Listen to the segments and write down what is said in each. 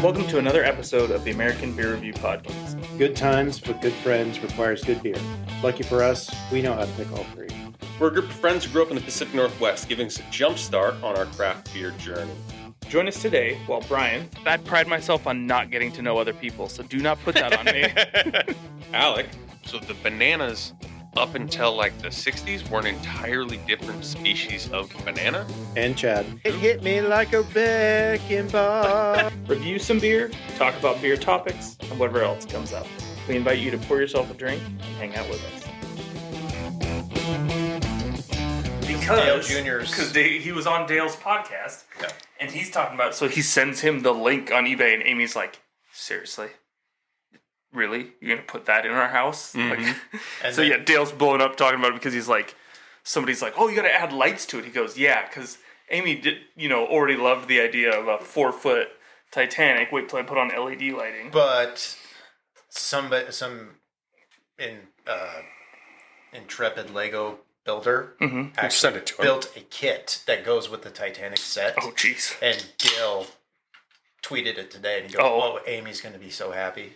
Welcome to another episode of the American Beer Review Podcast. Good times with good friends requires good beer. Lucky for us, we know how to pick all three. We're a group of friends who grew up in the Pacific Northwest, giving us a jump start on our craft beer journey. Join us today while Brian... I pride myself on not getting to know other people, so do not put that on me. Alec. So the bananas, up until like the 60s, were an entirely different species of banana. And Chad. It hit me like a wrecking ball. Review some beer, talk about beer topics, and whatever else comes up. We invite you to pour yourself a drink and hang out with us. Dale Jr.'s. Because he was on Dale's podcast, Yeah. and he's talking about, so he sends him the link on eBay, and Amy's like, seriously? Really? You're going to put that in our house? Mm-hmm. Like, Dale's blowing up talking about it because he's like, somebody's like, oh, you got to add lights to it. He goes, yeah, because Amy did, already loved the idea of a 4-foot Titanic. Wait till I put on LED lighting. But some intrepid Lego builder Send it to him. built a kit that goes with the Titanic set. Oh, jeez. And Dale tweeted it today, and he goes, "Oh, Amy's going to be so happy."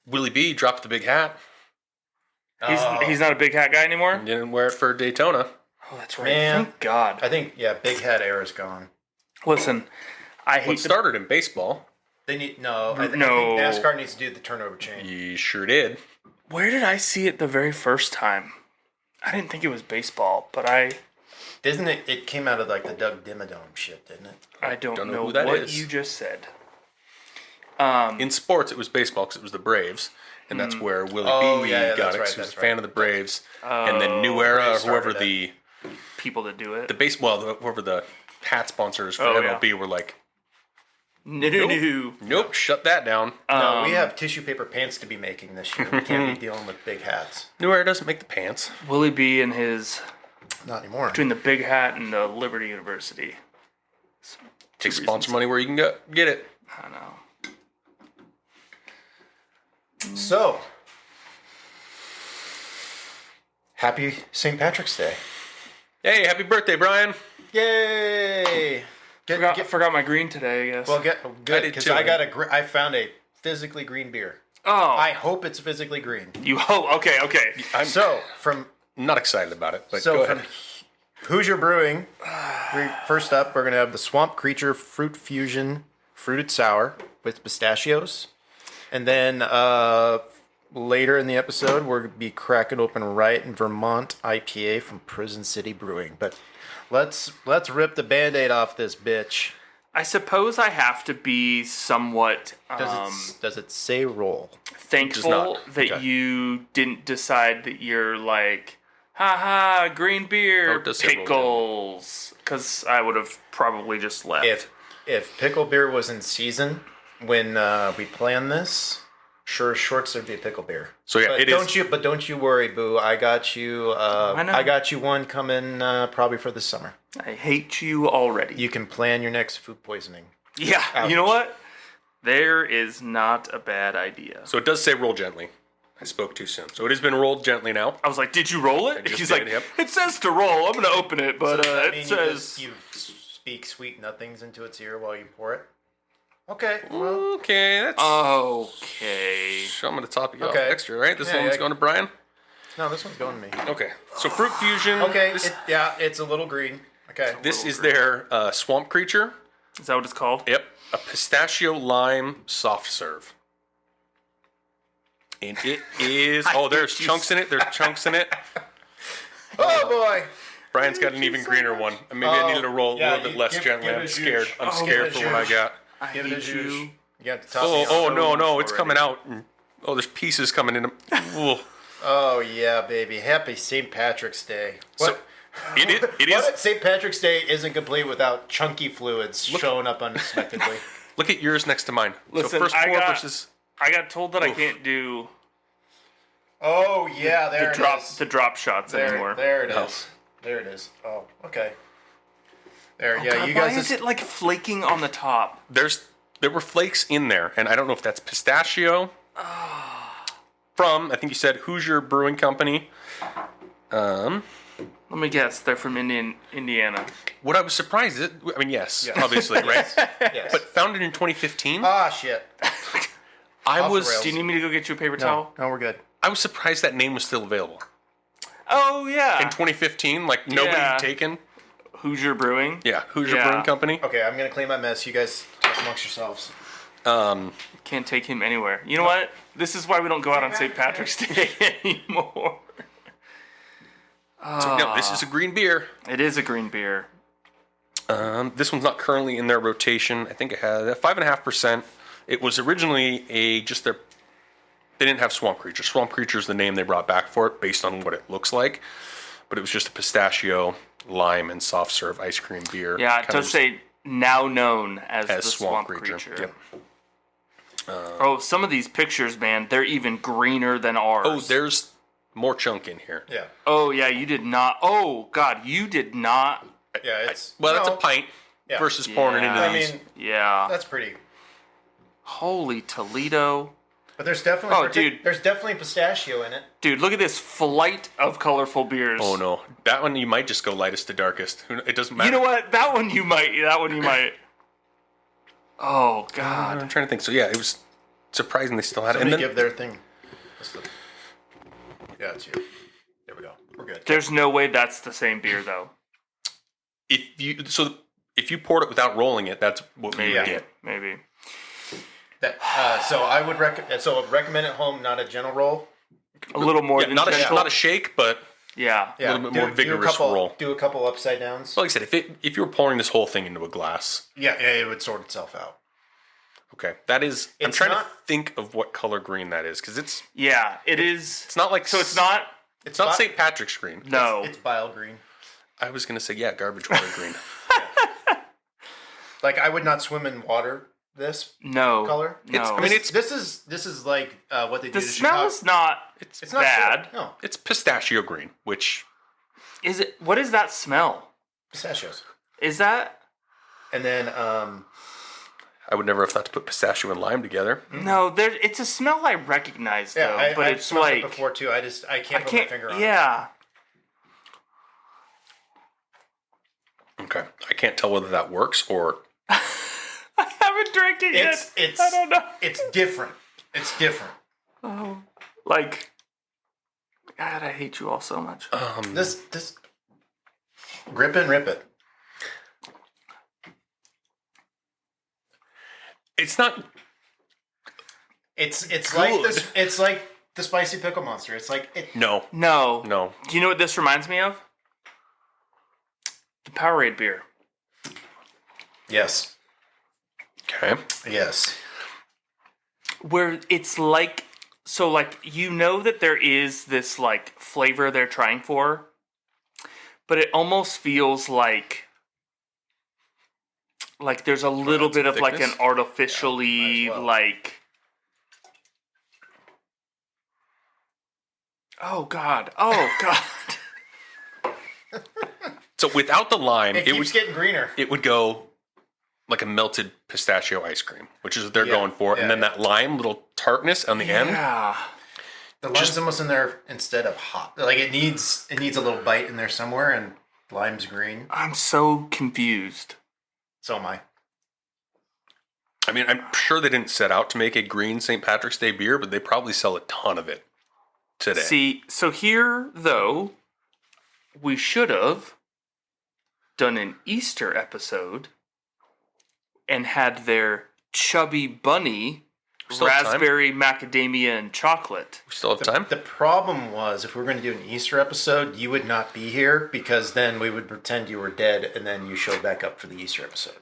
Willie B dropped the big hat. He's not a big hat guy anymore? Didn't wear it for Daytona. Oh, that's right. Man. Thank God. I think, big hat era's gone. Listen, I hate What started in baseball. They need I think No. NASCAR needs to do the turnover change. You sure did. Where did I see it the very first time? I didn't think it was baseball, but Isn't it? It came out of like the Doug Dimmadome shit, didn't it? I don't know who that what is. you just said. In sports, it was baseball because it was the Braves. And that's where Willie Oh, B yeah, got that's it. 'Cause right, he was that's a fan right. of the Braves. And then New Era, or Braves whoever started the People that do it. whoever the hat sponsors for Oh, MLB were like, No. nope, shut that down. No, we have tissue paper pants to be making this year. We can't be dealing with big hats. New Era doesn't make the pants. Willie B and his... Not anymore. Between the Big Hat and the Liberty University. Take sponsor money where you can get it. I know. So, happy St. Patrick's Day. Hey, happy birthday, Brian. Yay! Forgot my green today, I guess. Well, good, did because too. I found a physically green beer. I hope it's physically green. You hope. Okay. From Not excited about it, but go ahead. Hoosier Brewing, first up, we're going to have the Swamp Creature Fruit Fusion Fruited Sour with pistachios. And then later in the episode, we're going to be cracking open Riot in Vermont IPA from Prison City Brewing. But let's rip the Band-Aid off this bitch. I suppose I have to be somewhat Does it say roll? thankful that Okay. you didn't decide that you're like, haha, green beer, Oh, it does say roll. pickles. Because I would have probably just left. If pickle beer was in season when we planned this, sure as shorts there'd be a pickle beer. So yeah, But don't you worry, boo. I got you. I know. I got you one coming probably for the summer. I hate you already. You can plan your next food poisoning. Yeah, Ouch. you know what? There is not a bad idea. So it does say roll gently. I spoke too soon. So it has been rolled gently now. I was like, did you roll it? just He's did, like, yep. it says to roll. I'm going to open it, but Does that mean it says... you speak sweet nothings into its ear while you pour it. Okay. Well, Okay, that's... Okay. I'm going to top you off Okay. extra, right? This Yeah, one's yeah. going to Brian? no, this one's going to me. Okay. So Fruit Fusion. Okay. This, It's a little green. Okay. this is their Swamp Creature. Is that what it's called? Yep. A pistachio lime soft serve. And it is... Oh, there's chunks in it. There's chunks in it. Oh boy. Brian's got an even greener one. Maybe I needed to roll a little bit less gently. I'm scared. I'm scared for what I got. I Give it a hate zhuzh. you. You got to top me off. Oh, no, much it's already. coming out. Oh, there's pieces coming in. Ooh. Oh yeah, baby! Happy St. Patrick's Day. So, it What is. St. Patrick's Day isn't complete without chunky fluids showing up unexpectedly. Look at yours next to mine. Listen, so first I pour got- versus... I got told that I can't do Oh yeah, there it is. the drop shots anymore. There it is. Oh. There it is. Oh, okay. There, yeah. God, You why guys. is it like flaking on the top? There were flakes in there, and I don't know if that's pistachio. From, I think you said Hoosier Brewing Company. Let me guess. They're from Indiana. What I was surprised at, I mean, yes. Obviously, right? Yes. But founded in 2015, Ah, shit. I off the was rails. Do you need me to go get you a paper towel? No, we're good. I was surprised that name was still available. Oh, yeah. In 2015, like nobody Yeah. had taken. Hoosier Brewing. Yeah, Hoosier Yeah. Brewing Company. Okay, I'm going to clean my mess. You guys talk amongst yourselves. Can't take him anywhere. You know what? This is why we don't go out on St. Patrick's Day anymore. So, no, this is a green beer. It is a green beer. This one's not currently in their rotation. I think it has 5.5%. It was originally they didn't have Swamp Creature. Swamp Creature is the name they brought back for it based on what it looks like. But it was just a pistachio, lime, and soft serve ice cream beer. Yeah, it Kind does of say now known as the Swamp Swamp Creature. Creature. Yep. Oh, some of these pictures, man, they're even greener than ours. Oh, there's more chunk in here. Yeah. Oh, yeah, you did not. Oh, God, you did not. Yeah, it's... Well, that's no, a pint Yeah. versus pouring it into Yeah. I these. mean, Yeah. that's pretty... Holy Toledo. But there's definitely... Oh, dude. There's definitely pistachio in it. Dude, look at this flight of colorful beers. Oh no, that one you might just go lightest to darkest. It doesn't matter. You know what? That one you might. Oh, God. I'm trying to think. So yeah, it was surprising they still had it. Somebody And then give their thing. Yeah, it's you. There we go. We're good. There's no way that's the same beer, though. if you poured it without rolling it, that's what we would Maybe. get. Maybe. That, so I would recommend at home, not a gentle roll. A little more Yeah, than not gentle. a shake, but Yeah. Yeah, little bit more vigorous roll. Do a couple upside downs. like I said, if you were pouring this whole thing into a glass, Yeah, it would sort itself out. okay, that is. I'm It's trying to not- think of what color green that is because it's Yeah, it is. not like So it's not. It's not bi- St. Patrick's green. No. It's bile green. I was gonna say garbage water green. Like I would not swim in water. This No. color. No. I mean, it's this is like what they do. the to smell Chicago. is not. It's not bad. shit. No it's pistachio green, which Is it? What is that smell? pistachios. Is that? And then I would never have thought to put pistachio and lime together. No, there. It's a smell I recognize yeah, though, but I've it's smelled like it before too. I can't put my finger on it. Yeah. Okay, I can't tell whether that works or I haven't drank it yet. It's I don't know. It's different. It's different. Oh, like, God, I hate you all so much. This grip and rip it. it's not. It's like Good. this. It's like the spicy pickle monster. It's like it. No, No. no. Do you know what this reminds me of? The Powerade beer. Yes. Okay. Yes. Where it's like, so like, you know that there is this like flavor they're trying for, but it almost feels like there's a little bit of like an thickness? artificially Yeah, might as well. like, oh God. So without the lime, It keeps getting greener. it would go like a melted pistachio ice cream, which is what they're Yeah, going for, yeah, and then yeah. that lime little tartness on the end. Yeah. The lime's almost in there instead of hot. Like it needs a little bite in there somewhere, and lime's green. I'm so confused. So am I. I mean, I'm sure they didn't set out to make a green St. Patrick's Day beer, but they probably sell a ton of it today. See, so here, though, we should have done an Easter episode and had their chubby bunny, still have time. raspberry, macadamia, and chocolate. We still have time. The problem was if we were going to do an Easter episode, you would not be here because then we would pretend you were dead, and then you showed back up for the Easter episode.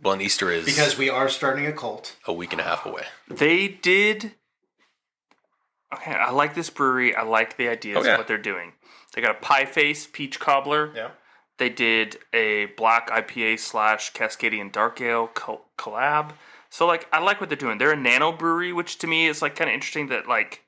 Well, and Easter is Because we are starting a cult. a week and a half away. They did. Okay, I like this brewery. I like the ideas Oh, yeah. of what they're doing. They got a pie face peach cobbler. Yeah. They did a black IPA / Cascadian Dark Ale collab. So, like, I like what they're doing. They're a nano brewery, which to me is, like, kind of interesting that, like,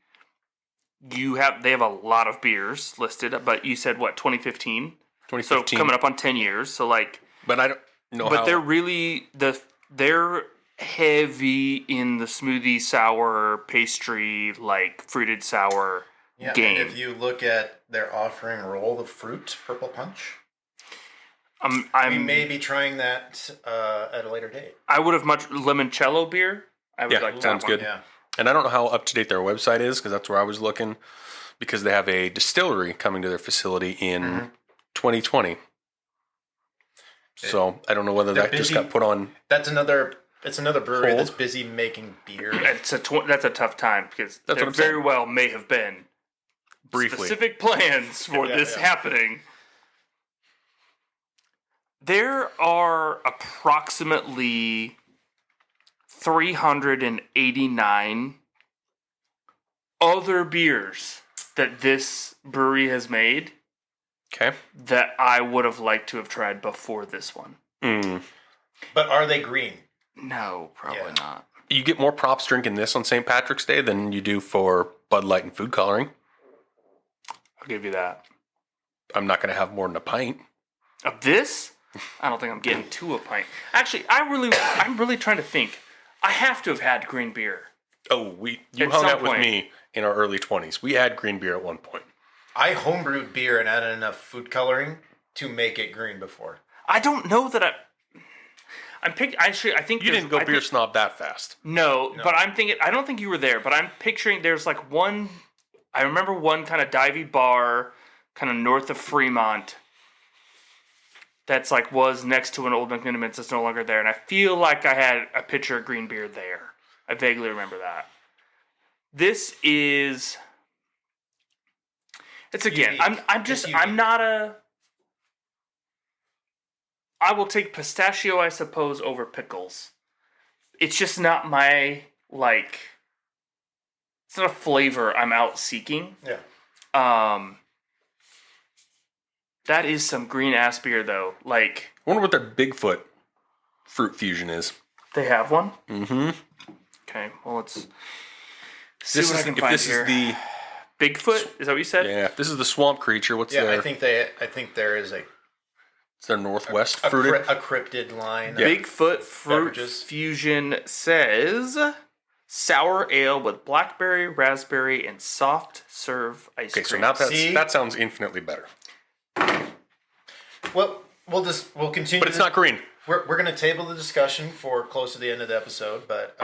they have a lot of beers listed, but you said, what, 2015? So, 2015. coming up on 10 years. So, like, But I don't know but how. they're really, they're heavy in the smoothie, sour, pastry, like, fruited sour Yeah, game. and if you look at their offering roll of fruit, purple punch, we I'm may be trying that at a later date. I would have much limoncello beer. I would Yeah, like sounds that one. good. Yeah. And I don't know how up to date their website is because that's where I was looking because they have a distillery coming to their facility in 2020. So I don't know whether They're that just busy. got put on. It's another brewery Hold. that's busy making beer. That's a tough time because That's there what I'm very saying. well may have been Briefly. specific plans for Yeah, this yeah. happening. There are approximately 389 other beers that this brewery has made Okay. that I would have liked to have tried before this one. But are they green? No, probably Yeah. not. You get more props drinking this on St. Patrick's Day than you do for Bud Light and food coloring. I'll give you that. I'm not going to have more than a pint. Of this? I don't think I'm getting to a pint. Actually, I'm really trying to think. I have to have had green beer. Oh, you At hung some out with point. me in our early 20s. We had green beer at one point. I homebrewed beer and added enough food coloring to make it green before. I don't know that I'm picking. Actually, I think You there's- didn't go I beer think- snob that fast. No, but I'm thinking. I don't think you were there, but I'm picturing there's like one. I remember one kind of divey bar, kind of north of Fremont. That's like was next to an old McMiniman's that's no longer there, and I feel like I had a pitcher of green beer there. I vaguely remember that. This is. It's again. Unique. I'm just. It's I'm unique. not a. I will take pistachio, I suppose, over pickles. It's just not my like. It's not a flavor I'm out seeking. Yeah. That is some green ass beer though. Like I wonder what their Bigfoot fruit fusion is. they have one. Mm-hmm. Okay, well let's see This what I is, can if find this here. is the Bigfoot. Is that what you said? yeah, if this is the swamp creature, what's Yeah, their? I think there is it's their northwest a fruited. cryptid line. Yeah. Bigfoot Fruit Beverages. Fusion says sour ale with blackberry, raspberry, and soft serve ice Okay, so cream. now See? that sounds infinitely better. Well, we'll continue. But it's not green. We're gonna table the discussion for close to the end of the episode, but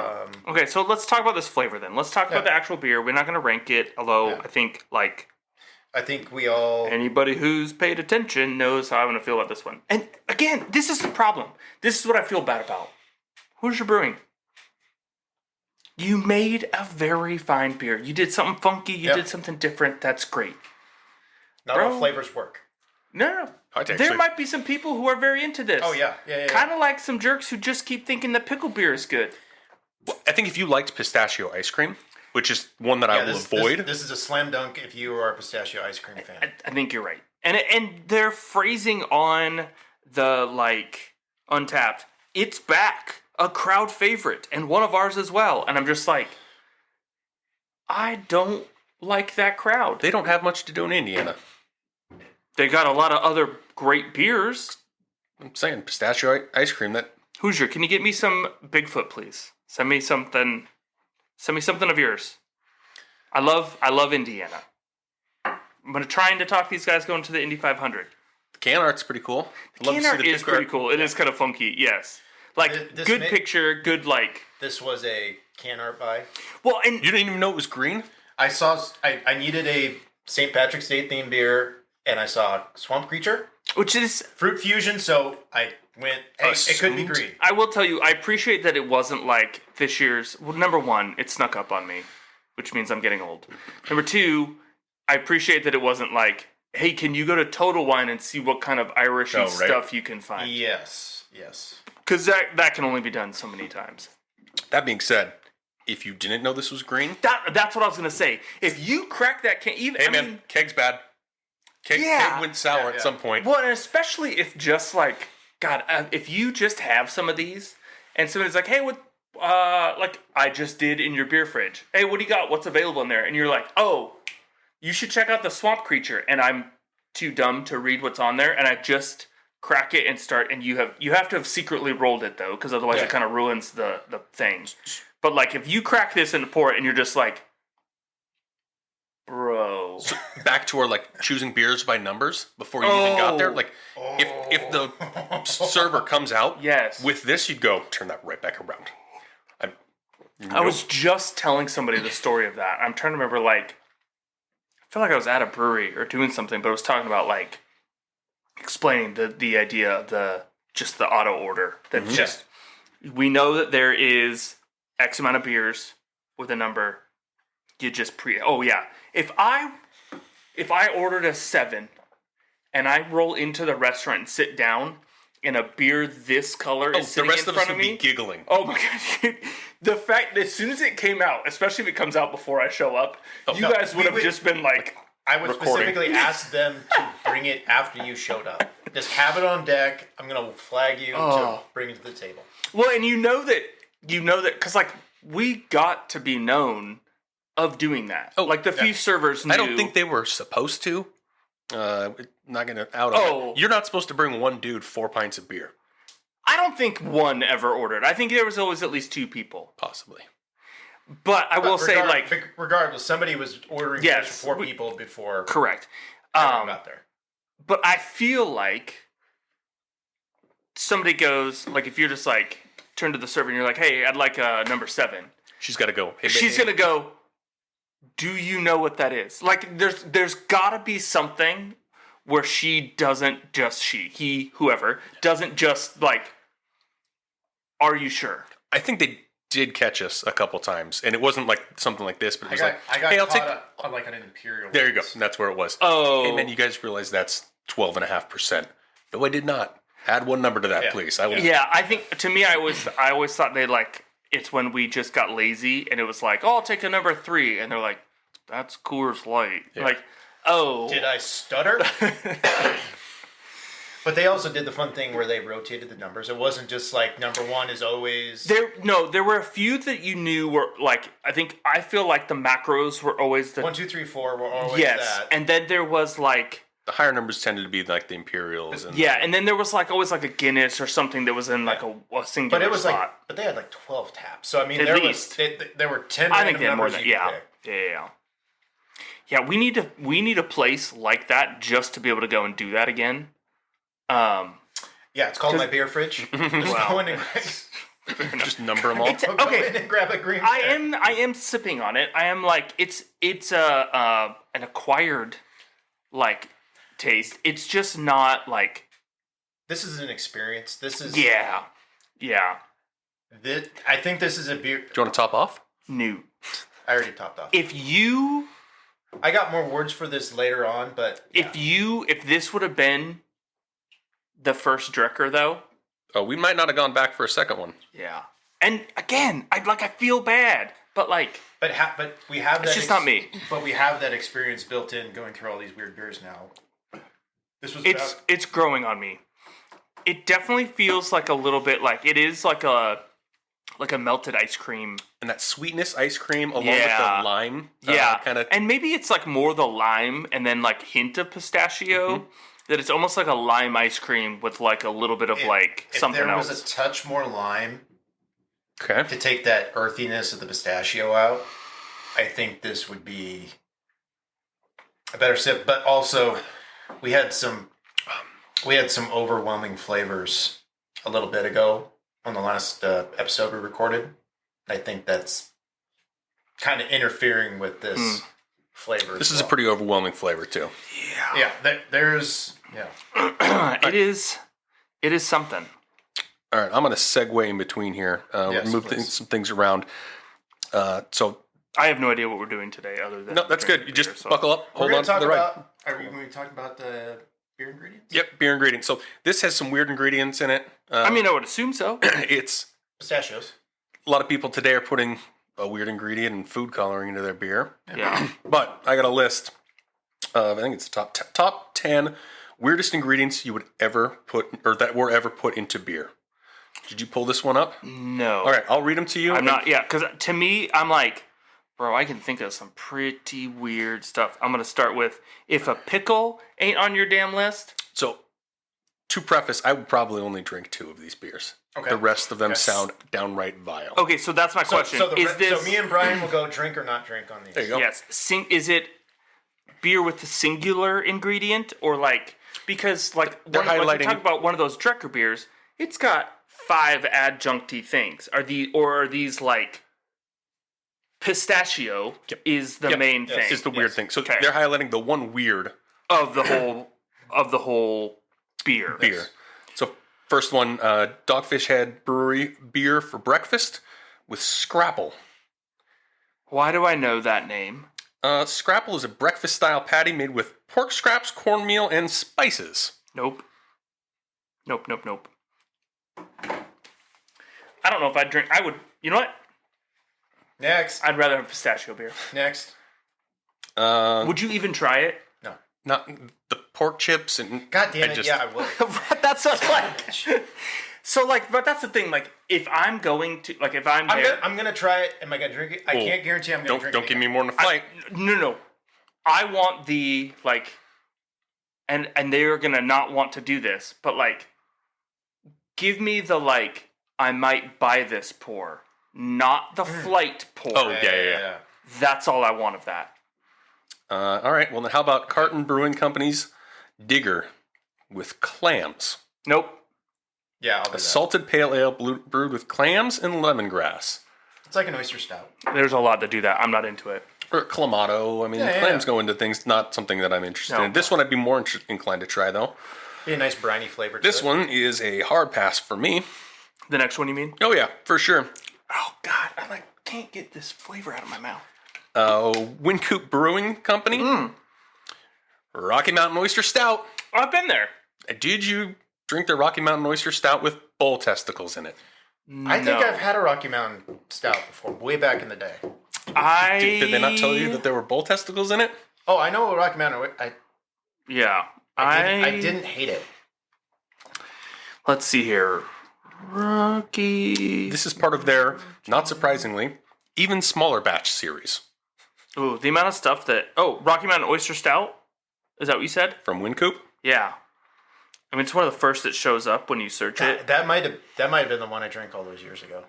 Okay, so let's talk about this flavor then. Let's talk about the actual beer. We're not going to rank it, although Yeah. I think like I think we all. anybody who's paid attention knows how I'm going to feel about this one. And again, this is the problem. This is what I feel bad about. Hoosier Brewing. You made a very fine beer. You did something funky. You Yep. did something different. That's great. Not Bro. all flavors work. No. I'd There actually- might be some people who are very into this. Oh yeah. Kind of like some jerks who just keep thinking that pickle beer is good. I think if you liked pistachio ice cream, which is one that I will avoid. This is a slam dunk if you are a pistachio ice cream fan. I think you're right. And their phrasing on the like Untapped, it's back, a crowd favorite, and one of ours as well. And I'm just like, I don't like that crowd. They don't have much to do in Indiana. They got a lot of other great beers. I'm saying pistachio ice cream. That Hoosier, can you get me some Bigfoot, please? Send me something. Send me something of yours. I love Indiana. I'm gonna trying to talk these guys going to the Indy 500. can art's pretty cool. I'd love to Can see art the is picture. pretty cool. It is kind of funky, yes. Like This good may- picture, good like. This was a can art buy. Well, and You didn't even know it was green. I needed a St. Patrick's Day themed beer, and I saw Swamp Creature which is, Fruit Fusion. So I went, hey, it could be Assumed? green. I will tell you, I appreciate that it wasn't like this year's. Well, number one, it snuck up on me, which means I'm getting old. Number two, I appreciate that it wasn't like, hey, can you go to Total Wine and see what kind of Irish Oh, right. stuff you can find? Yes. Because that can only be done so many times. That being said, if you didn't know this was green, That's what I was gonna say. If you crack that can, even hey I man, mean, keg's bad. Keg went sour Yeah, at yeah. some point. well, and especially if just like God, if you just have some of these, and somebody's like, "Hey, what?" Like I just did in your beer fridge. Hey, what do you got? What's available in there? And you're like, "Oh, you should check out the Swamp Creature." And I'm too dumb to read what's on there, and I just crack it and start. And you have to have secretly rolled it though, because otherwise Yeah. it kind of ruins the thing. But like if you crack this and pour it, and you're just like, bro. Oh. So back to our like choosing beers by numbers before you even got there. Like if the server comes out Yes. with this, you'd go turn that right back around. I was just telling somebody the story of that. I'm trying to remember, like, I feel like I was at a brewery or doing something, but I was talking about, like, explaining the idea of the auto order. That just, we know that there is X amount of beers with a number. You just if I ordered a 7 and I roll into the restaurant and sit down and a beer this color is the sitting rest in of us front would of me, be giggling. oh my god! The fact that as soon as it came out, especially if it comes out before I show up, you guys would have just been like, I would recording. specifically ask them to bring it after you showed up. Just have it on deck. I'm gonna flag you to bring it to the table. well, and you know that because like we got to be known of doing that. Like the few servers knew. I don't think they were supposed to. Not gonna out on it. You're not supposed to bring one dude 4 pints of beer. I don't think one ever ordered. I think there was always at least 2 people. Possibly. But I will say, like, regardless, somebody was ordering beers for 4 people before. Correct. Everyone got there. But I feel like somebody goes, like, if you're just like turn to the server and you're like, "Hey, I'd like a number 7." She's got to go. Hey, She's gonna go, "Do you know what that is?" Like, there's gotta be something where he whoever doesn't just like, "Are you sure?" I think they did catch us a couple times, and it wasn't like something like this, but it was I got "Hey, I'll caught take." up on like an imperial. There you go. And that's where it was. Oh, Hey, man, you guys realize that's 12.5%? No, I did not. Add one number to that, please. I will. Yeah, I think to me, I always thought they like it's when we just got lazy and it was like, "Oh, I'll take a number 3," and they're like, "That's Coors Light." Yeah. Like, oh, Did I stutter? But they also did the fun thing where they rotated the numbers. It wasn't just like number 1 is always. There were a few that you knew were like. I feel like the macros were always the 1, 2, 3, 4 were always that. and then there was like. The higher numbers tended to be like the Imperials. And And then there was like always like a Guinness or something that was in like a singular But it was spot. but they had like 12 taps. So I mean, At there least. there were 10. I think they had more numbers than you could pick. Yeah. We need a place like that just to be able to go and do that again. Yeah, it's called my beer fridge. Just go in and just number them all. go in and grab a green. I am sipping on it. I am like it's an acquired like taste. It's just not like This is an experience. This is yeah. I think this is a beer. Do you want to top off? New. I already topped off. I got more words for this later on, but if this would have been the first Drecker though, we might not have gone back for a second one. yeah. And again, I feel bad, but like. but we have that. It's just not me. But we have that experience built in going through all these weird beers now. This was It's growing on me. It definitely feels like a little bit like it is like a melted ice cream. And that sweetness ice cream along with the lime. Kind of. And maybe it's like more the lime and then like hint of pistachio. Mm-hmm. That it's almost like a lime ice cream with like a little bit of something else. If there was a touch more lime Okay. to take that earthiness of the pistachio out, I think this would be a better sip. But also, we had some overwhelming flavors a little bit ago on the last episode we recorded. I think that's kind of interfering with this flavor. This is a pretty overwhelming flavor too. Yeah. It is something. All right, I'm going to segue in between here. Yes, move some things around. So I have no idea what we're doing today, other than no, that's good. You just buckle up, We're hold going on to talk for the ride. about. Are we going to talk about the beer ingredients? Yep, beer ingredients. So this has some weird ingredients in it. I would assume so. It's Pistachios. a lot of people today are putting a weird ingredient and food coloring into their beer. Yeah. But I got a list of, I think it's the top 10 weirdest ingredients you would ever put, or that were ever put into beer. Did you pull this one up? No. All right, I'll read them to you. I'm not. Yeah, because to me, I'm like, bro, I can think of some pretty weird stuff. I'm going to start with, if a pickle ain't on your damn list. So, to preface, I would probably only drink 2 of these beers. Okay. The rest of them sound downright vile. Okay, so that's my question. So me and Brian will go drink or not drink on these. There you go. Yes. Is it beer with the singular ingredient, or like because like They're when you highlighting- talk about one of those Drecker beers, it's got 5 adjuncty things. Are these like pistachio is the main thing? Is the weird thing. So Okay. they're highlighting the one weird of the whole beer. So first one, Dogfish Head Brewery beer for breakfast with Scrapple. Why do I know that name? Scrapple is a breakfast-style patty made with pork scraps, cornmeal, and spices. Nope. Nope. I don't know if I'd drink. I would. You know what? Next. I'd rather have pistachio beer. Next. Would you even try it? No. Not the pork chips and... God damn it, just- yeah, I would. That's just like. So like, but that's the thing. Like, if I'm going to, like, if I'm there, I'm gonna try it. Am I gonna drink it? I can't guarantee I'm gonna drink it. Don't give me more than a fight. no. I want the like, and they're gonna not want to do this, but like, give me the like, I might buy this pour, not the flight pour. Oh, yeah. That's all I want of that. All right, well then how about Carton Brewing Company's Digger with clams? Nope. Yeah, I'll do A that. salted pale ale brewed with clams and lemongrass. It's like an oyster stout. There's a lot to do that. I'm not into it. Or clamato. I mean, clams go into things, not something that I'm interested in. This one I'd be more inclined to try, though. Be a nice briny flavor to This it. one is a hard pass for me. The next one, you mean? Oh, yeah, for sure. Oh God, I can't get this flavor out of my mouth. Wincoop Brewing Company. Rocky Mountain Oyster Stout. Oh, I've been there. Did you drink the Rocky Mountain Oyster Stout with bull testicles in it? I think I've had a Rocky Mountain stout before, way back in the day. Did they not tell you that there were bull testicles in it? Oh, I know Rocky Mountain. Yeah. I didn't hate it. Let's see here. Rocky. This is part of their, not surprisingly, even smaller batch series Ooh, the amount of stuff that. Oh, Rocky Mountain Oyster Stout? Is that what you said? from Wincoop. Yeah. I mean, it's one of the first that shows up when you search it. That might have been the one I drank all those years ago.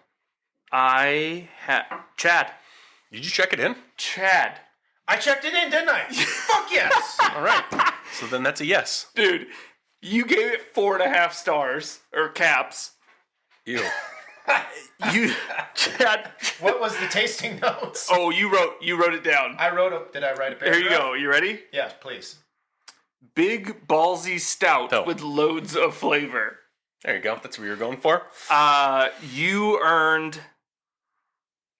Chad. Did you check it in? Chad. I checked it in, didn't I? Fuck yes. All right. So then that's a yes. Dude, you gave it 4.5 stars. Or caps. Ew. You, Chad. What was the tasting notes? Oh, you wrote it down. Did I write a paragraph? Here you go. You ready? Yeah, please. Big ballsy stout Oh. with loads of flavor. There you go. That's what you were going for. You earned.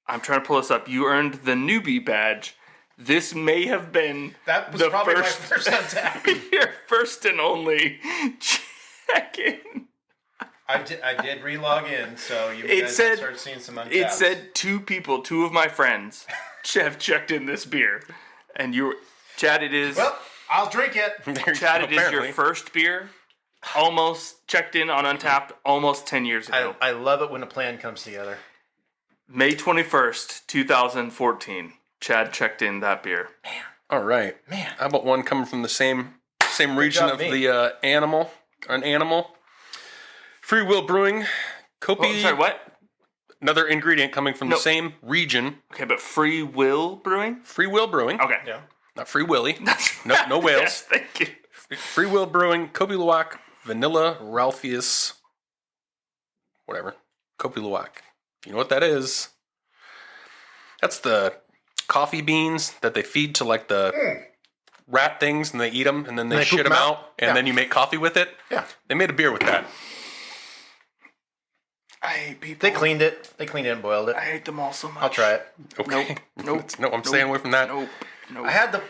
I'm trying to pull this up. You earned the newbie badge. This may have been That was the probably first, my first attack. your first and only check-in. I did re-log in, so you It guys said- start seeing some untapped. It said 2 people, 2 of my friends, have checked in this beer, and Chad. It is Well, I'll drink it. There you Chad. go, It is your apparently. first beer. Almost checked in on Untapped almost 10 years ago. I love it when a plan comes together. May 21st, 2014. Chad checked in that beer. All right. Man. How about one coming from the same region job, of me. the animal? Free Will Brewing. Kopi. Oh, sorry, what? Another ingredient coming from No. the same region. Okay, but Free Will Brewing? Free Will Brewing. Okay. Yeah. Not Free Willy. No whales. Yes, thank you. Free Will Brewing. Kopi Luwak. Vanilla Ralpheus. Whatever. Kopi Luwak. You know what that is? That's the coffee beans that they feed to like the rat things, and they eat them, and then they they shit poop them 'em out, out? and Yeah. then you make coffee with it. Yeah. They made a beer with that. I hate people. They cleaned it. They cleaned it and boiled it. I hate them all so much. I'll try it. Okay. Nope. No, I'm staying away from that. Nope.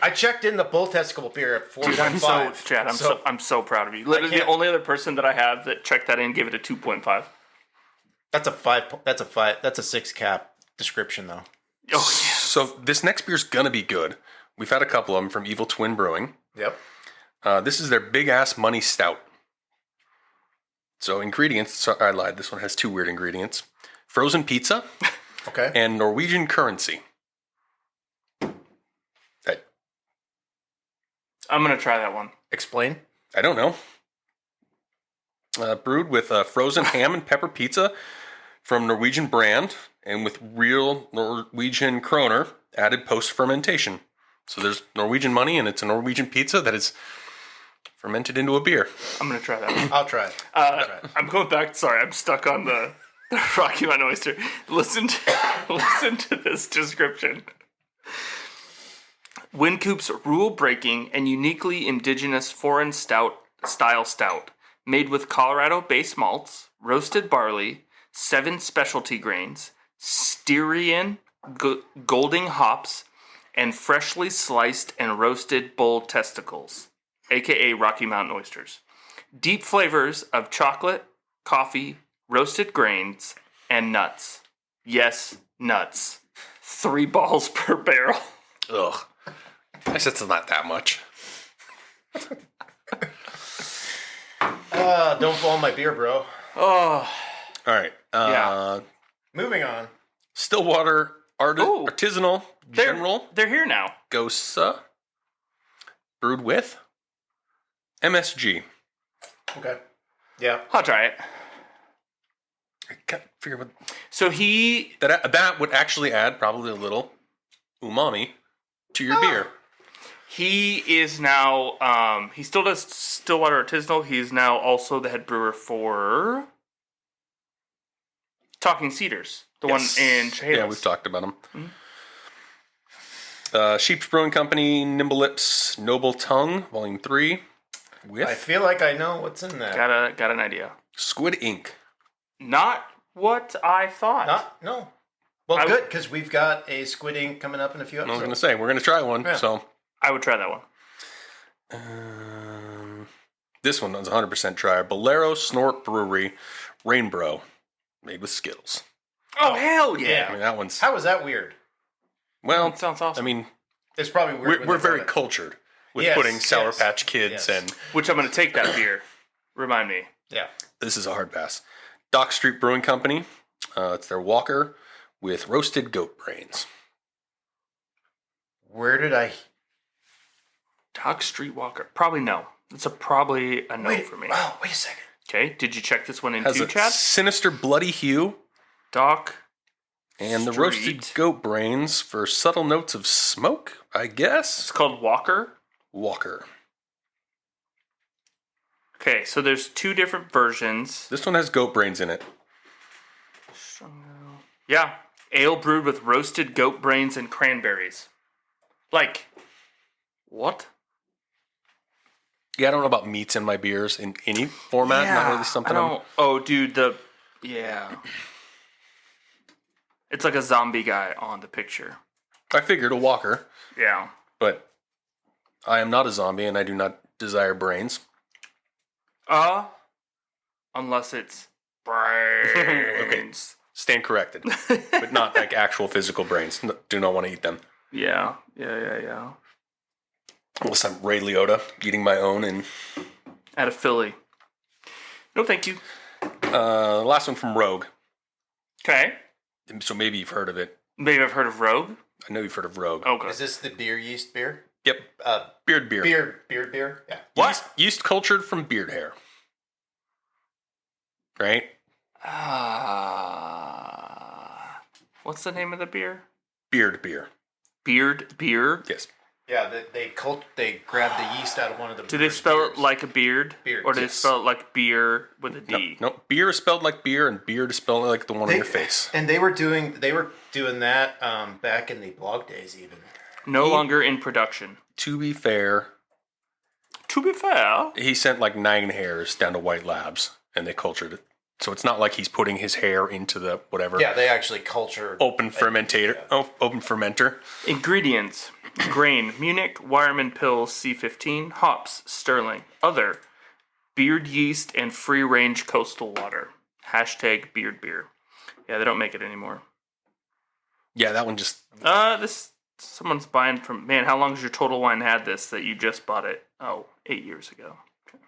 I checked in the bull testicle beer at 4.5. Dude, I'm so proud of you. Literally, the can't- only other person that I have that checked that in gave it a 2.5. That's a 5. That's a 5. That's a 6 cap description though. Oh, yeah. So this next beer's gonna be good. We've had a couple of them from Evil Twin Brewing. Yep. This is their Big Ass Money Stout. So ingredients, I lied. This one has 2 weird ingredients: frozen pizza Okay. and Norwegian currency. I'm going to try that one. Explain. I don't know. Brewed with frozen ham and pepper pizza from Norwegian brand and with real Norwegian kroner added post fermentation. So there's Norwegian money, and it's a Norwegian pizza that is fermented into a beer. I'm gonna try that one. I'll try it. I'm going back. Sorry, I'm stuck on the Rocky Mountain Oyster. Listen to this description. Wincoop's rule-breaking and uniquely indigenous foreign style stout, made with Colorado-based malts, roasted barley, 7 specialty grains, Styrian Golding hops, and freshly sliced and roasted bull testicles, aka Rocky Mountain oysters. Deep flavors of chocolate, coffee, roasted grains, and nuts. Yes, nuts. 3 balls per barrel. Ugh. I guess it's not that much. Don't fall on my beer, bro. Oh, All right. Yeah. Moving on. Stillwater Ooh. Artisanal General they're here now. Gosa. Brewed with MSG. Okay. Yeah. I'll try it. I can't figure what So he, that would actually add probably a little umami to your beer. he is now, he still does Stillwater Artisanal. He's now also the head brewer for Talking Cedars, the Yes. one in Chehalis. Yeah, we've talked about them. Sheep's Brewing Company, Nimble Lips, Noble Tongue, Volume 3, with I feel like I know what's in that. Got an idea. Squid Ink. Not what I thought. No. Well, good, because we've got a Squid Ink coming up in a few I was episodes. going to say, we're going to try one. Yeah. So I would try that one. this one was 100% try. Bolero Snort Brewery, Rainbow, made with Skittles. Oh, hell I yeah. mean, that one's, How is that weird? well, That sounds awesome. I mean, It's probably weird. we're very cultured with Yes, putting Sour yes, Patch Kids, yes. and Which I'm going to take that beer. Remind me. Yeah. this is a hard pass. Dock Street Brewing Company, it's their Walker with roasted goat brains. Where did I... Dock Street Walker. Probably no. It's probably a no for me. Oh, wait a second. Okay, did you check this one in Has too, a Chad? sinister bloody hue. Dock And the Street. roasted goat brains for subtle notes of smoke, I guess. It's called Walker. Walker. Okay, so there's 2 different versions. This one has goat brains in it. Yeah, ale brewed with roasted goat brains and cranberries. Like, what? Yeah, I don't know about meats in my beers in any format. Not really something I I'm... don't. Oh, dude, yeah. It's like a zombie guy on the picture. I figured a Walker, Yeah. but I am not a zombie and I do not desire brains. Unless it's brains. Stand corrected. But not like actual physical brains. Do not want to eat them. Yeah. Unless I'm Ray Liotta eating my own. And At a Philly. No, thank you. last one from Rogue. Okay. So maybe you've heard of it. Maybe I've heard of Rogue. I know you've heard of Rogue. Okay. Is this the beer yeast beer? Yep. Beard beer. Beard beer? Yeah. What? Yeast cultured from beard hair. Right? What's the name of the beer? Beard beer. Beard beer. Yes. Yeah, they grab the yeast out of one of the. Do they spell it like a beard? Beard, Or do they yes. spell it like beer with a D? No, beer is spelled like beer, and beard is spelled like the one on your face. And they were doing that back in the blog days even. No longer in production. To be fair, To be fair. he sent like 9 hairs down to White Labs, and they cultured it. So it's not like he's putting his hair into the whatever Yeah, they actually cultured open fermentator. Oh, open fermenter. Ingredients. Grain, Munich, Wireman Pills, C15, hops, Sterling, other, beard yeast, and free-range coastal water. # beard beer. Yeah, they don't make it anymore. Yeah, that one just Someone's buying from, man, how long has your Total Wine had this that you just bought it? Oh, 8 years ago. Okay.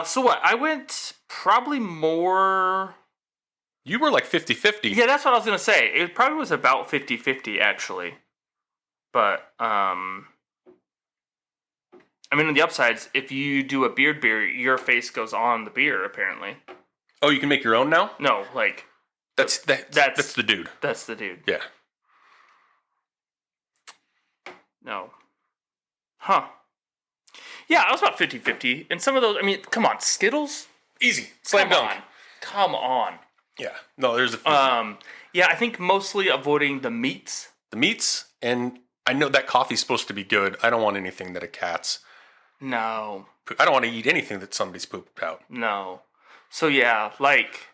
So what? I went probably more... you were like 50-50. Yeah, that's what I was going to say. It probably was about 50-50, actually. But, I mean, on the upsides, if you do a beard beer, your face goes on the beer, apparently. Oh, you can make your own now? No, like, That's the dude. that's the dude. Yeah. No. Huh. Yeah, I was about 50-50. And some of those, I mean, come on, Skittles? Easy. Slam dunk. Come on. Yeah. No, there's a few. Yeah, I think mostly avoiding the meats. The meats, and I know that coffee's supposed to be good. I don't want anything that a cat's... No. I don't want to eat anything that somebody's pooped out. No. So yeah, like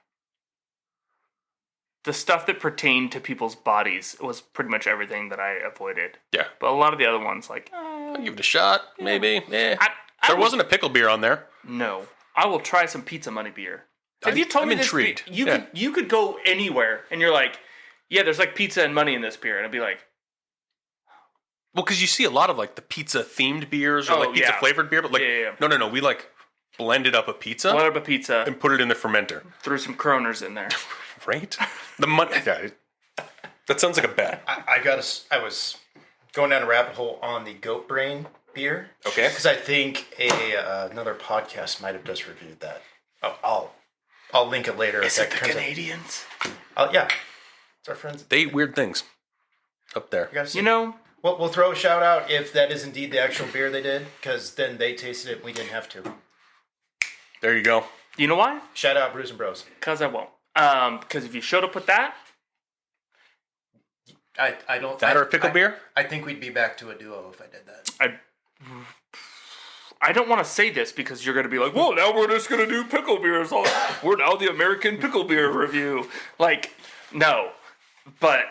the stuff that pertained to people's bodies was pretty much everything that I avoided. Yeah. But a lot of the other ones, like, I'll give it a shot, maybe. Eh. I Wasn't a pickle beer on there. No. I will try some Pizza Money beer. If you told I'm me this intrigued. you could go anywhere and you're like, yeah, there's like pizza and money in this beer, and I'd be like, Well, because you see a lot of like the pizza themed beers or like pizza flavored beer, but like no, we like blended up a pizza, and put it in the fermenter. Threw some Kroners in there. Right? The money. Yeah, that sounds like a bet. I was going down a rabbit hole on the goat brain beer. Okay. Because I think another podcast might have just reviewed that. I'll link it later. Is it the Canadians? Yeah. It's our friends. They eat weird things up there. You know. We'll throw a shout out if that is indeed the actual beer they did, because then they tasted it and we didn't have to. There you go. You know why? Shout out Brews and Bros. Because I won't. Because if you showed up with that, I don't. That or a pickle beer? I think we'd be back to a duo if I did that. I don't want to say this because you're going to be like, well, now we're just going to do pickle beers. We're now the American pickle beer review. Like, no. But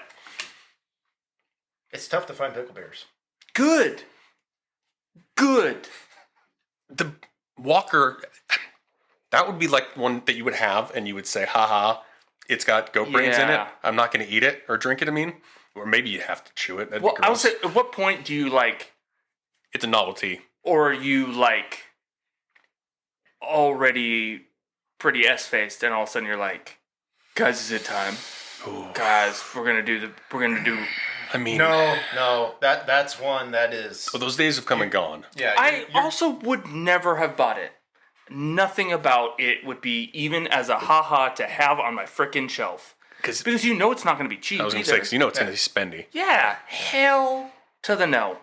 it's tough to find pickle beers. Good. The Walker, that would be like one that you would have and you would say, haha, it's got goat brains in it. I'm not going to eat it or drink it, I mean. Or maybe you have to chew it. That'd be gross. I would say, at what point do you like... It's a novelty. Or are you like already pretty S-faced and all of a sudden you're like, guys, is it time? Ooh. Guys, we're gonna do. I mean, no, that's one that is. Well, those days have come and gone. Yeah, I also would never have bought it. Nothing about it would be even as a haha to have on my frickin' shelf. Because you know it's not going to be cheap. I was going to say, because you know it's going to be spendy. Yeah, hell to the no.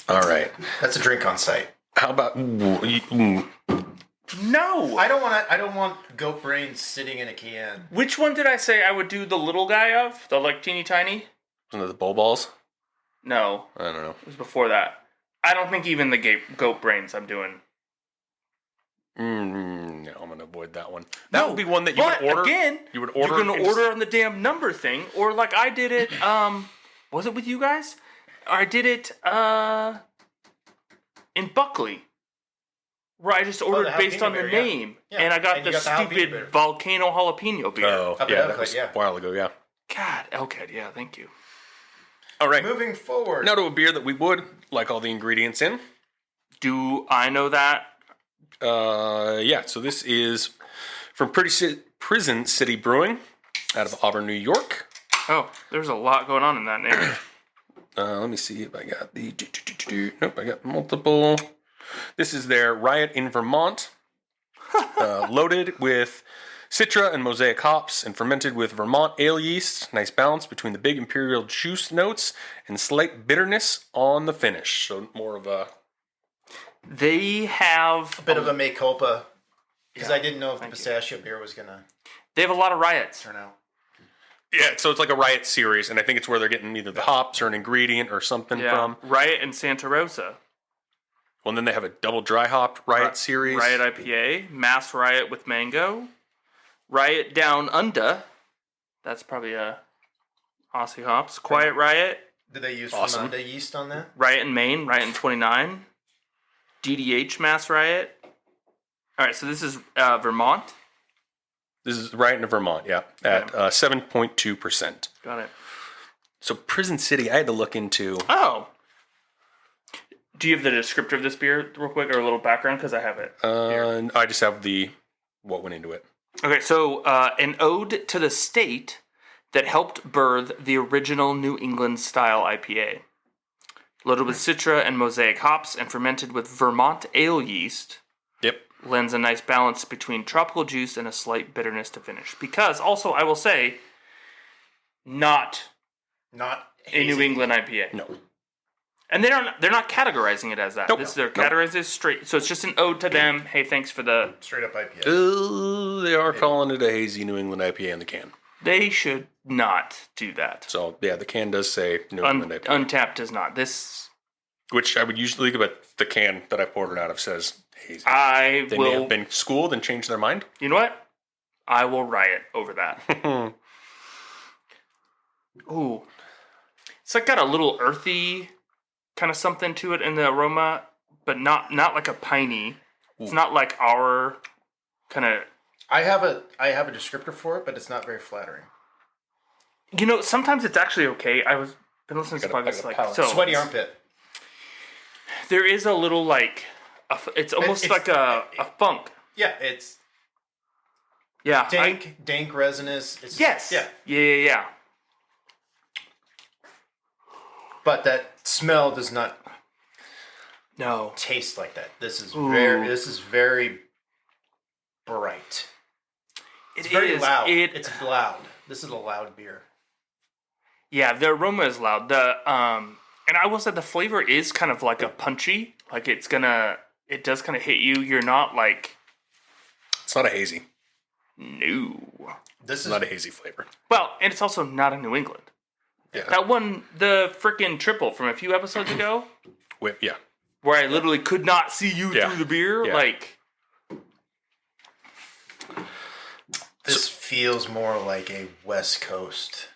All right, that's a drink on site. How about? No, I don't want goat brains sitting in a can. Which one did I say I would do the little guy of? The like teeny tiny? Wasn't it the bowl balls? No, I don't know. It was before that. I don't think even the goat brains I'm doing. No, I'm going to avoid that one. That would be one that you would order. Again, you would order. You're going to order on the damn number thing, or like I did it. Was it with you guys? Or I did it in Buckley, where I just ordered based on the name, and I got the stupid volcano jalapeno beer. Oh, yeah, that was a while ago. Yeah. God, Elkhead, yeah, thank you. All right, moving forward. Now to a beer that we would like all the ingredients in. Do I know that? Yeah, so this is from Prison City Brewing out of Auburn, New York. Oh, there's a lot going on in that name. Let me see if I got the... Nope, I got multiple. This is their Riot in Vermont. Loaded with Citra and Mosaic hops and fermented with Vermont ale yeast. Nice balance between the big imperial juice notes and slight bitterness on the finish. So more of a... They have... a bit of a mea culpa. Because I didn't know if the pistachio beer was going to... They have a lot of riots. Turn out. Yeah, so it's like a Riot series, and I think it's where they're getting either the hops or an ingredient or something from. Riot and Santa Rosa. Well, and then they have a double dry hopped Riot series. Riot IPA, Mass Riot with mango, Riot Down Under. That's probably a Aussie hops. Quiet Riot. Did they use Fernanda yeast on that? Riot in Maine, Riot in 29. DDH Mass Riot. All right, so this is Vermont. This is Riot in Vermont, yeah, at 7.2%. Got it. So Prison City, I had to look into. Oh. Do you have the descriptor of this beer real quick, or a little background? Because I have it. I just have what went into it. Okay, so an ode to the state that helped birth the original New England style IPA. Loaded with Citra and Mosaic hops and fermented with Vermont ale yeast. Yep. Lends a nice balance between tropical juice and a slight bitterness to finish. Because also, I will say, not hazy. a New England IPA. No. And they're not categorizing it as that. Nope. They're categorizing it straight. So it's just an ode to them. Hey, thanks for the. Straight up IPA. They are calling it a hazy New England IPA in the can. They should not do that. So yeah, the can does say New England IPA, Untapped does not. This. which I would usually, but the can that I poured it out of says hazy. They may will. have been schooled and changed their mind. You know what? I will riot over that. Ooh, it's like got a little earthy kind of something to it in the aroma, but not like a piney. It's not like our kind of. I have a descriptor for it, but it's not very flattering. You know, sometimes it's actually okay. Been listening to podcasts like so. Sweaty armpit. There is a little like, it's almost like a funk. Yeah, it's Yeah, dank resinous. It's, yes. Yeah. Yeah. But that smell does not No. taste like that. This is Ooh. very bright. It's very loud. It's loud. This is a loud beer. Yeah, the aroma is loud. And I will say the flavor is kind of like a punchy. Like it does kind of hit you. You're not like. It's not a hazy. No. This It's is not a hazy flavor. Well, and it's also not in New England. Yeah. That one, the frickin' triple from a few episodes ago, Yeah. where I literally could not see you Yeah. through the beer. Yeah. Like, This feels more like a West Coast.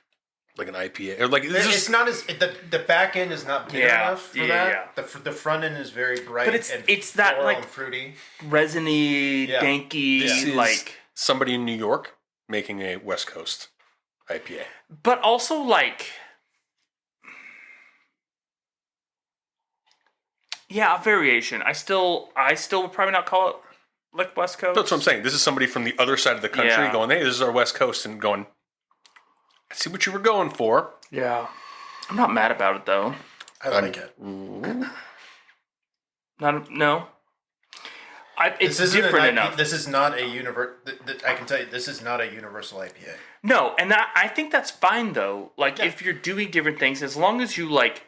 Like an IPA. Or like It's not as the back end is not bitter Yeah, enough for yeah, that. The front end is very bright. But it's that, floral like, and fruity. resiny, Yeah. danky, This is like. somebody in New York making a West Coast IPA. But also, like. Yeah, a variation. I still would probably not call it like West Coast. That's what I'm saying. This is somebody from the other side of the country Yeah. going, hey, this is our West Coast, and going, I see what you were going for. Yeah. I'm not mad about it, though. I like it. No. It's This isn't different an enough. This is not a I can tell you, this is not a universal IPA. No, and I think that's fine, though. Like, Yeah. if you're doing different things, as long as you, like...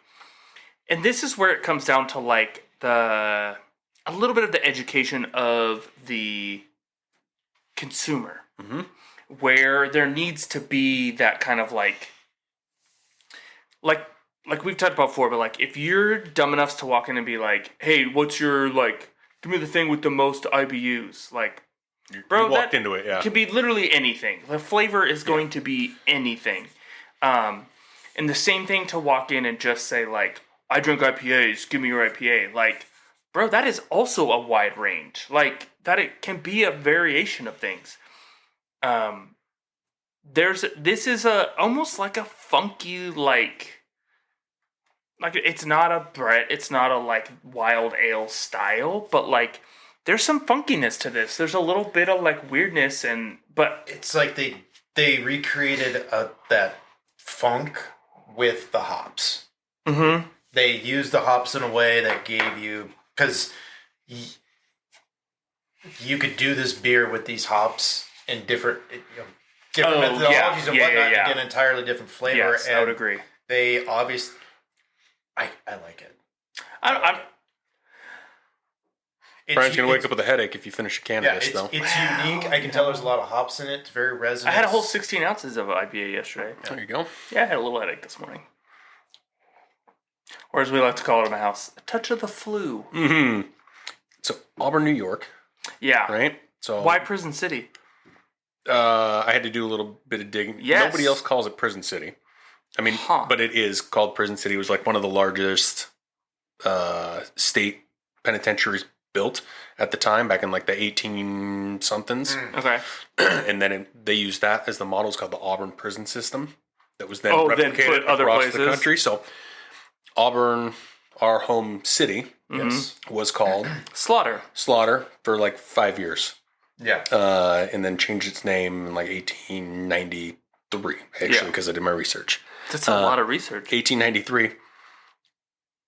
And this is where it comes down to, like, a little bit of the education of the consumer. Mm-hmm. Where there needs to be that kind of, like we've talked about before, but, like, if you're dumb enough to walk in and be like, hey, what's your, like, give me the thing with the most IBUs. Like, bro, you walked that into it, yeah. could be literally anything. The flavor is going to be anything. And the same thing to walk in and just say, like, I drink IPAs, give me your IPA. Like, bro, that is also a wide range. Like, that it can be a variation of things. This is almost like a funky, like it's not a Brett, it's not a like wild ale style, but like there's some funkiness to this. There's a little bit of like weirdness, but It's like they recreated that funk with the hops. mm-hmm. They used the hops in a way that gave you, because you could do this beer with these hops in different methodologies and whatnot to get an entirely different flavor. Yes, and I would agree. They obviously, I like it. Brian's going to wake up with a headache if you finish a can Yeah, of this, though. it's unique. I can tell there's a lot of hops in it. It's very resonant. I had a whole 16 ounces of IPA yesterday. There you go. Yeah, I had a little headache this morning. Or as we like to call it in my house, a touch of the flu. Mm-hmm. So, Auburn, New York, Yeah. right? So Why Prison City? I had to do a little bit of digging. Yes. Nobody else calls it Prison City. I mean, Huh. but it is called Prison City. It was like one of the largest state penitentiaries built at the time, back in like the 18-somethings. Okay. And then they used that as the model. It's called the Auburn prison system that was then then replicated put other across places. the country. So Auburn, our home city, Yes. was called Slaughter. Slaughter for like 5 years. Yeah. And then changed its name in like 1893, actually, Yeah. because I did my research. That's a lot of research. 1893.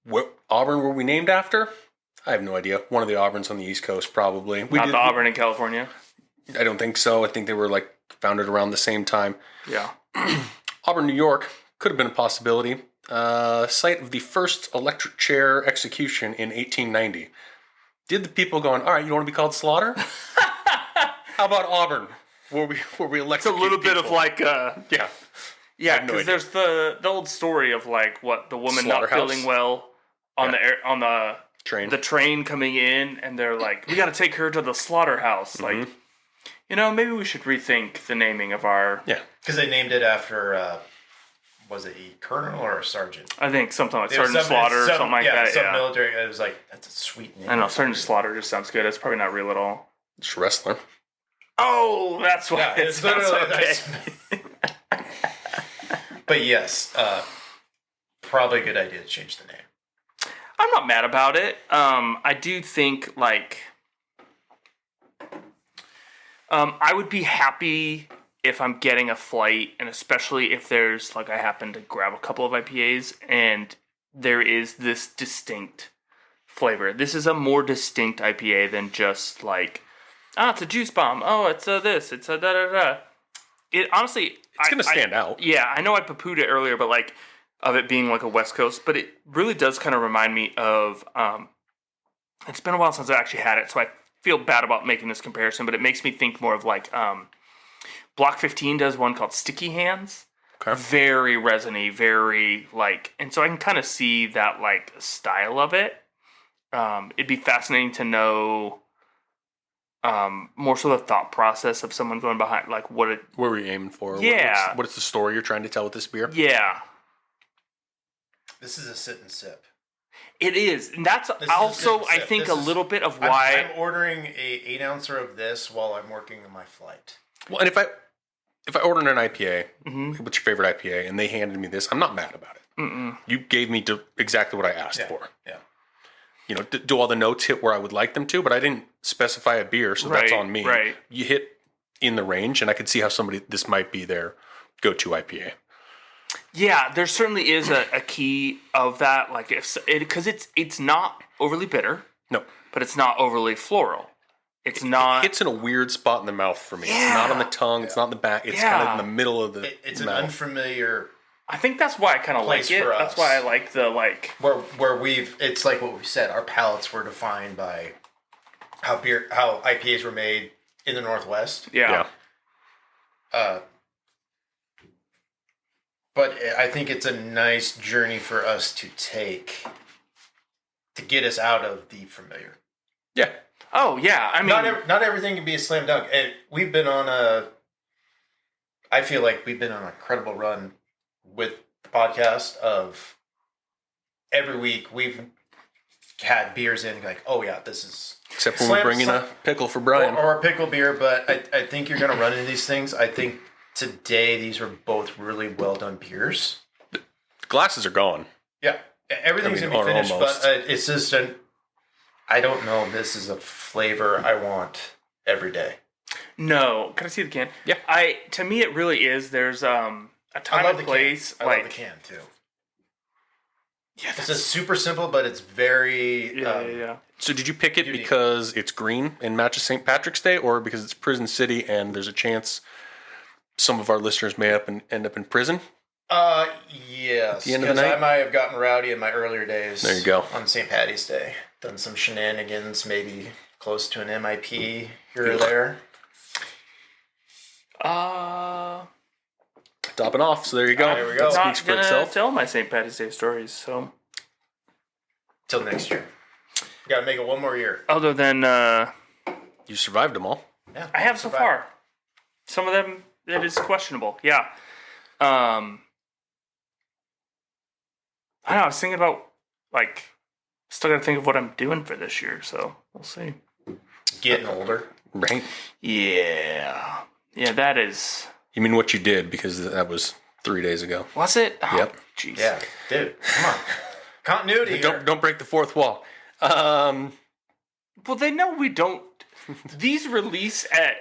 What Auburn were we named after? I have no idea. One of the Auburns on the East Coast, probably. Not the Auburn in California. I don't think so. I think they were like founded around the same time. Yeah. Auburn, New York could have been a possibility. site of the first electric chair execution in 1890. Did the people going, all right, you want to be called Slaughter? How about Auburn, where we electrocute It's a little bit of people? like Yeah. yeah, no because idea. there's the old story of like what the woman not Slaughterhouse? feeling well on the Train. the train coming in, and they're like, we got to take her to the slaughterhouse. Mm-hmm. Like, maybe we should rethink the naming of our. Yeah. Because they named it after, was it a colonel or a sergeant? I think something like It was Sergeant Slaughter or something like that. Some Yeah, military. It was like, that's a sweet name. I know Sergeant Slaughter just sounds good. It's probably not real at all. Just wrestler. Oh, that's why Yeah, it it's sounds literally okay. But yes, probably a good idea to change the name. I'm not mad about it. I do think like I would be happy if I'm getting a flight, and especially if there's like I happen to grab a couple of IPAs and there is this distinct flavor. This is a more distinct IPA than just like it's a juice bomb. Oh, it's a this. It's a da da da. It honestly, It's going to stand out. Yeah, I know I poo-pooed it earlier, but like of it being like a West Coast, but it really does kind of remind me of. It's been a while since I actually had it, so I feel bad about making this comparison, but it makes me think more of like Block 15 does one called Sticky Hands. Okay. Very resiny, very like, and so I can kind of see that like style of it. It'd be fascinating to know more so the thought process of someone going behind, like what it. What were you aiming for? Yeah. What is the story you're trying to tell with this beer? Yeah, This is a sit and sip. it is, and that's This is a also sip and I sip. think This a is- little bit of why. I'm ordering a 8-ouncer of this while I'm working on my flight. Well, and if I ordered an IPA, Mhm. what's your favorite IPA, and they handed me this, I'm not mad about it. Mm-mm. You gave me exactly what I asked for. Yeah. You know, do all the notes hit where I would like them to, but I didn't specify a beer, so that's Right, on me. right. You hit in the range, and I could see how this might be their go-to IPA. Yeah, there certainly is a key of that, like because it's not overly bitter, No, but it's not overly floral. It's not. it's in a weird spot in the mouth for me. It's Yeah. not on the tongue. It's not in the back. It's Yeah. kind of in the middle of the It's an mouth. unfamiliar I think that's why I kind of like place it. for That's us. why I like the like. where it's like what we said. Our palates were defined by how IPAs were made in the Northwest. Yeah. But I think it's a nice journey for us to take to get us out of the familiar. Yeah. Oh yeah. I mean, Not everything can be a slam dunk. And we've been on I feel like we've been on a credible run with the podcast of every week we've had beers in like, oh yeah, this is Except when we bring in a pickle for Brian. or a pickle beer, but I think you're going to run into these things. I think today these were both really well done beers. The glasses are gone. Yeah, everything's I mean, going to be or finished, almost. but it's just I don't know if this is a flavor I want every day. no. Can I see the can? Yeah. To me, it really is. There's a time and place. I like love the can too. yeah, It's just super simple, but it's very yeah. So did you pick it Unique. because it's green and matches St. Patrick's Day, or because it's Prison City and there's a chance some of our listeners may end up in prison? Yes, the end of the because night? I might have gotten rowdy in my earlier days. There you go. On St. Patty's Day, done some shenanigans, maybe close to an MIP here or there. Topping off, so there you go. There we go. That Not speaks for gonna itself. tell my St. Patty's Day stories. So Till next year. Got to make it one more year. other than You survived them all. Yeah, I have so survive. far. Some of them it is questionable. Yeah. I don't know. I was thinking about like still gotta think of what I'm doing for this year, so we'll see. Getting older. Right? Yeah. Yeah, that is You mean what you did, because that was 3 days ago. was it? Oh, Yep. Jeez. Yeah, dude, come on. Continuity here. Don't break the fourth wall. Well, they know we don't. These release at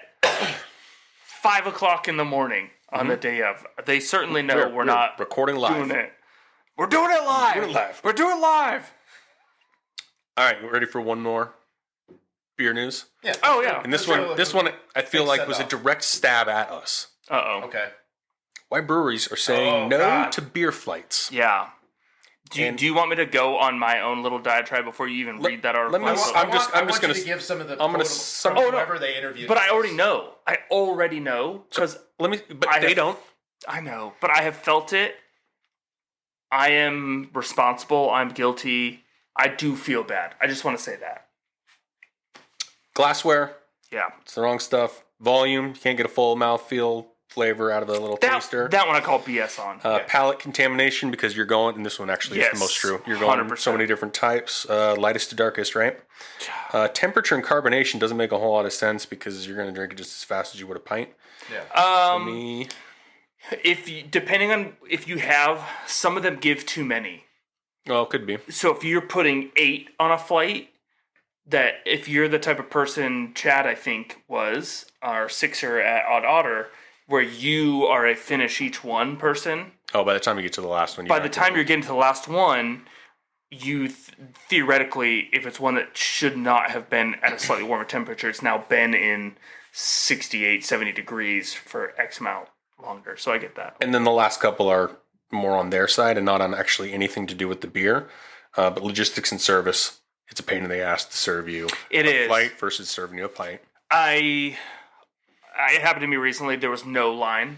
5 o'clock in the morning on the day of. They certainly know we're not recording live. doing it. We're doing it live. Doing it live. We're doing it live. All right, you ready for one more beer news? Yeah. Oh, yeah. And this Let's one, I feel Quick like send was a off. direct stab at us. Uh oh. Okay. Why breweries are saying Oh, no God. to beer flights? Yeah. Do you want me to go on my own little diatribe before you even read that article? let me- I'm just I gonna want you to give some of the I'm gonna quotable- sum- from Oh, no. whoever they interviewed. But I already know. I already know because But they don't. I know, but I have felt it. I am responsible. I'm guilty. I do feel bad. I just want to say that. Glassware, Yeah. it's the wrong stuff. Volume, you can't get a full mouthfeel flavor out of the little taster. That one I call BS on. Palate contamination, because you're going, and this one actually is Yes, the most true. You're going 100%. so many different types, lightest to darkest, right? Temperature and carbonation doesn't make a whole lot of sense because you're going to drink it just as fast as you would a pint. Yeah. To me, Depending on if you have, some of them give too many. well, it could be. So if you're putting 8 on a flight, that if you're the type of person Chad I think was, our sixer at Odd Otter, where you are a finish each one person, Oh, by the time you get to the last one, by the time you're getting to the last one, you theoretically, if it's one that should not have been at a slightly warmer temperature, it's now been in 68, 70 degrees for X amount longer. So I get that. And then the last couple are more on their side and not on actually anything to do with the beer, but logistics and service. It's a pain in the ass to serve you It a is. flight versus serving you a pint. It happened to me recently. There was no line,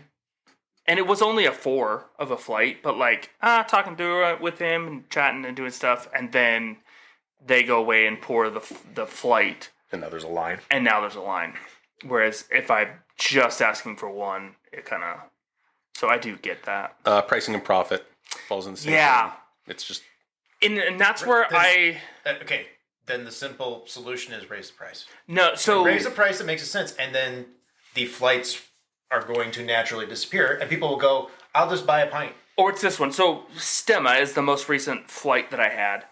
and it was only a 4 of a flight. But talking through it with him and chatting and doing stuff, and then they go away and pour the flight, And now there's a line. and now there's a line. Whereas if I'm just asking for one, it kind of. So I do get that. Pricing and profit falls in the same. Yeah. thing. It's just And that's where Okay. Then the simple solution is raise the price. no. So Raise the price that makes sense, and then the flights are going to naturally disappear, and people will go, "I'll just buy a pint." or it's this one. So Stemma is the most recent flight that I had.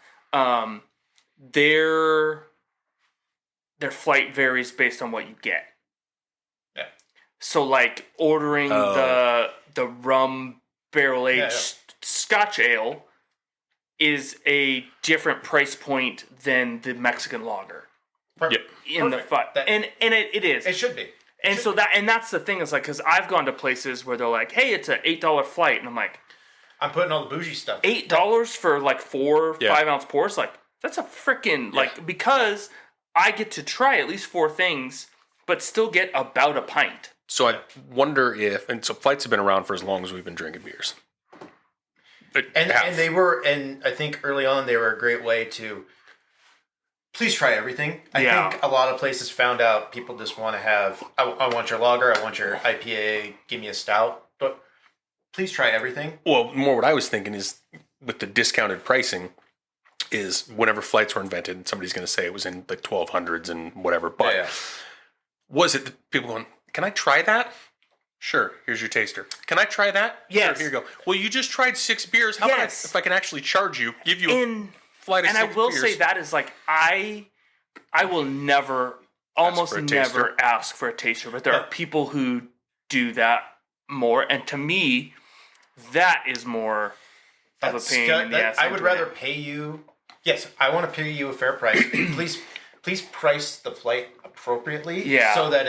Their flight varies based on what you get. Yeah. So ordering the rum barrel aged Scotch ale is a different price point than the Mexican lager Yep. in the Perfect. fight, and it is. It should be. And so that's the thing is because I've gone to places where they're like, hey, it's an $8 flight, and I'm like, I'm putting all the bougie stuff. $8 for 4 Yeah. 5-ounce pours, that's a freaking because I get to try at least 4 things, but still get about a pint. so. I wonder if, and so flights have been around for as long as we've been drinking beers. And they were, and I think early on they were a great way to please try everything. I think a lot of places found out people just want to have, I want your lager, I want your IPA, give me a stout, but please try everything. Well, more what I was thinking is with the discounted pricing is whenever flights were invented, somebody's going to say it was in the 1200s and whatever. But was it the people going, can I try that? Sure, here's your taster. Can I try that? Yes. Sure, here you go. Well, you just tried 6 beers. How about if I can actually charge you, give you a flight of 6 beers? And I will say that is I will never, almost for a never taster? ask for a taster, but there are people who do that more, and to me, that is more of a pain in the ass. I would rather pay you. Yes, I want to pay you a fair price. please price the flight appropriately. Yeah. So that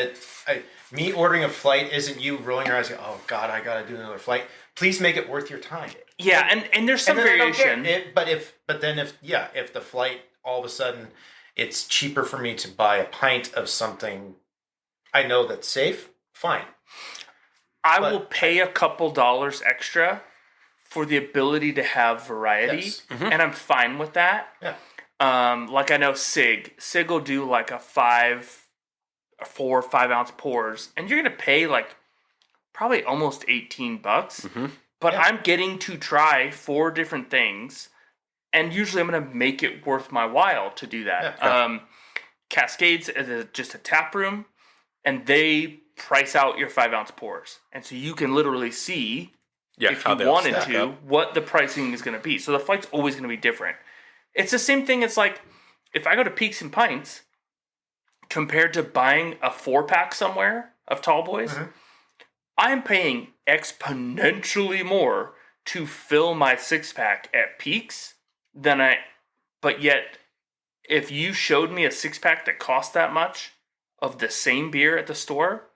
me ordering a flight isn't you rolling your eyes. Going, oh God, I got to do another flight. Please make it worth your time. Yeah, and there's some And then I don't care. variation. If the flight all of a sudden it's cheaper for me to buy a pint of something I know that's safe, fine. I will pay a couple dollars extra for the ability to have variety, Yes. and I'm fine with that. Yeah. I know Sig will do a 4 or 5 ounce pours, and you're gonna pay probably almost $18. But Yeah. I'm getting to try 4 different things, and usually I'm gonna make it worth my while to do that. Yeah. Cascades is just a tap room, and they price out your 5 ounce pours, and so you can literally see if how you they all wanted stack to up. what the pricing is going to be. So the flight's always going to be different. It's the same thing. It's if I go to Peaks and Pints, compared to buying a 4-pack somewhere of Tall Boys, I'm paying exponentially more to fill my 6-pack at Peaks but yet if you showed me a 6-pack that cost that much of the same beer at the store,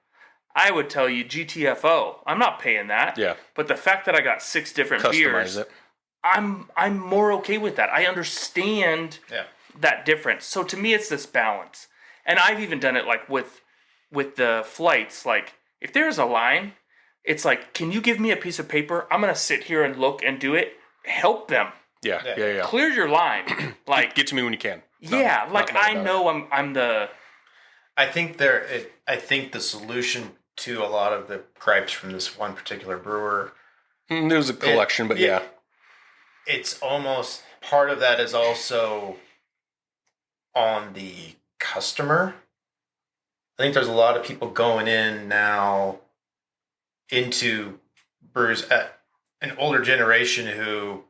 I would tell you GTFO. I'm not paying that. Yeah. But the fact that I got 6 different beers, Customize it. I'm more okay with that. I understand that difference. So to me, it's this balance. And I've even done it like with the flights. Like if there's a line, it's like, can you give me a piece of paper? I'm gonna sit here and look and do it. Help them. Yeah. Clear your line. Like Get to me when you can. I know I'm the. I think the solution to a lot of the gripes from this one particular brewer. There was a collection, but yeah. It's almost part of that is also on the customer. I think there's a lot of people going in now into brewers at an older generation who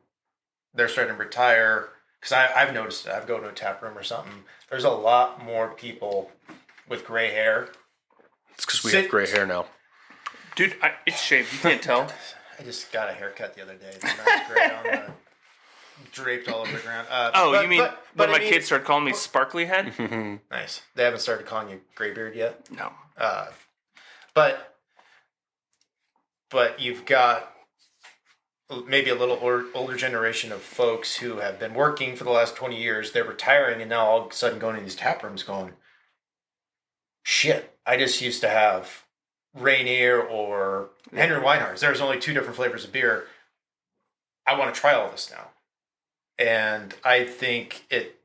they're starting to retire. Because I've noticed it. I've go to a tap room or something. There's a lot more people with gray hair. It's because we have gray hair now. Dude, it's shaved. You can't tell. I just got a haircut the other day. It's nice gray on the draped all over the ground. You mean when my kids started calling me Sparkly Head? Nice. They haven't started calling you Graybeard yet? No. But you've got maybe a little older generation of folks who have been working for the last 20 years. They're retiring and now all of a sudden going to these tap rooms going, shit, I just used to have Rainier or Henry Weinhard's. There's only 2 different flavors of beer. I want to try all this now. And I think it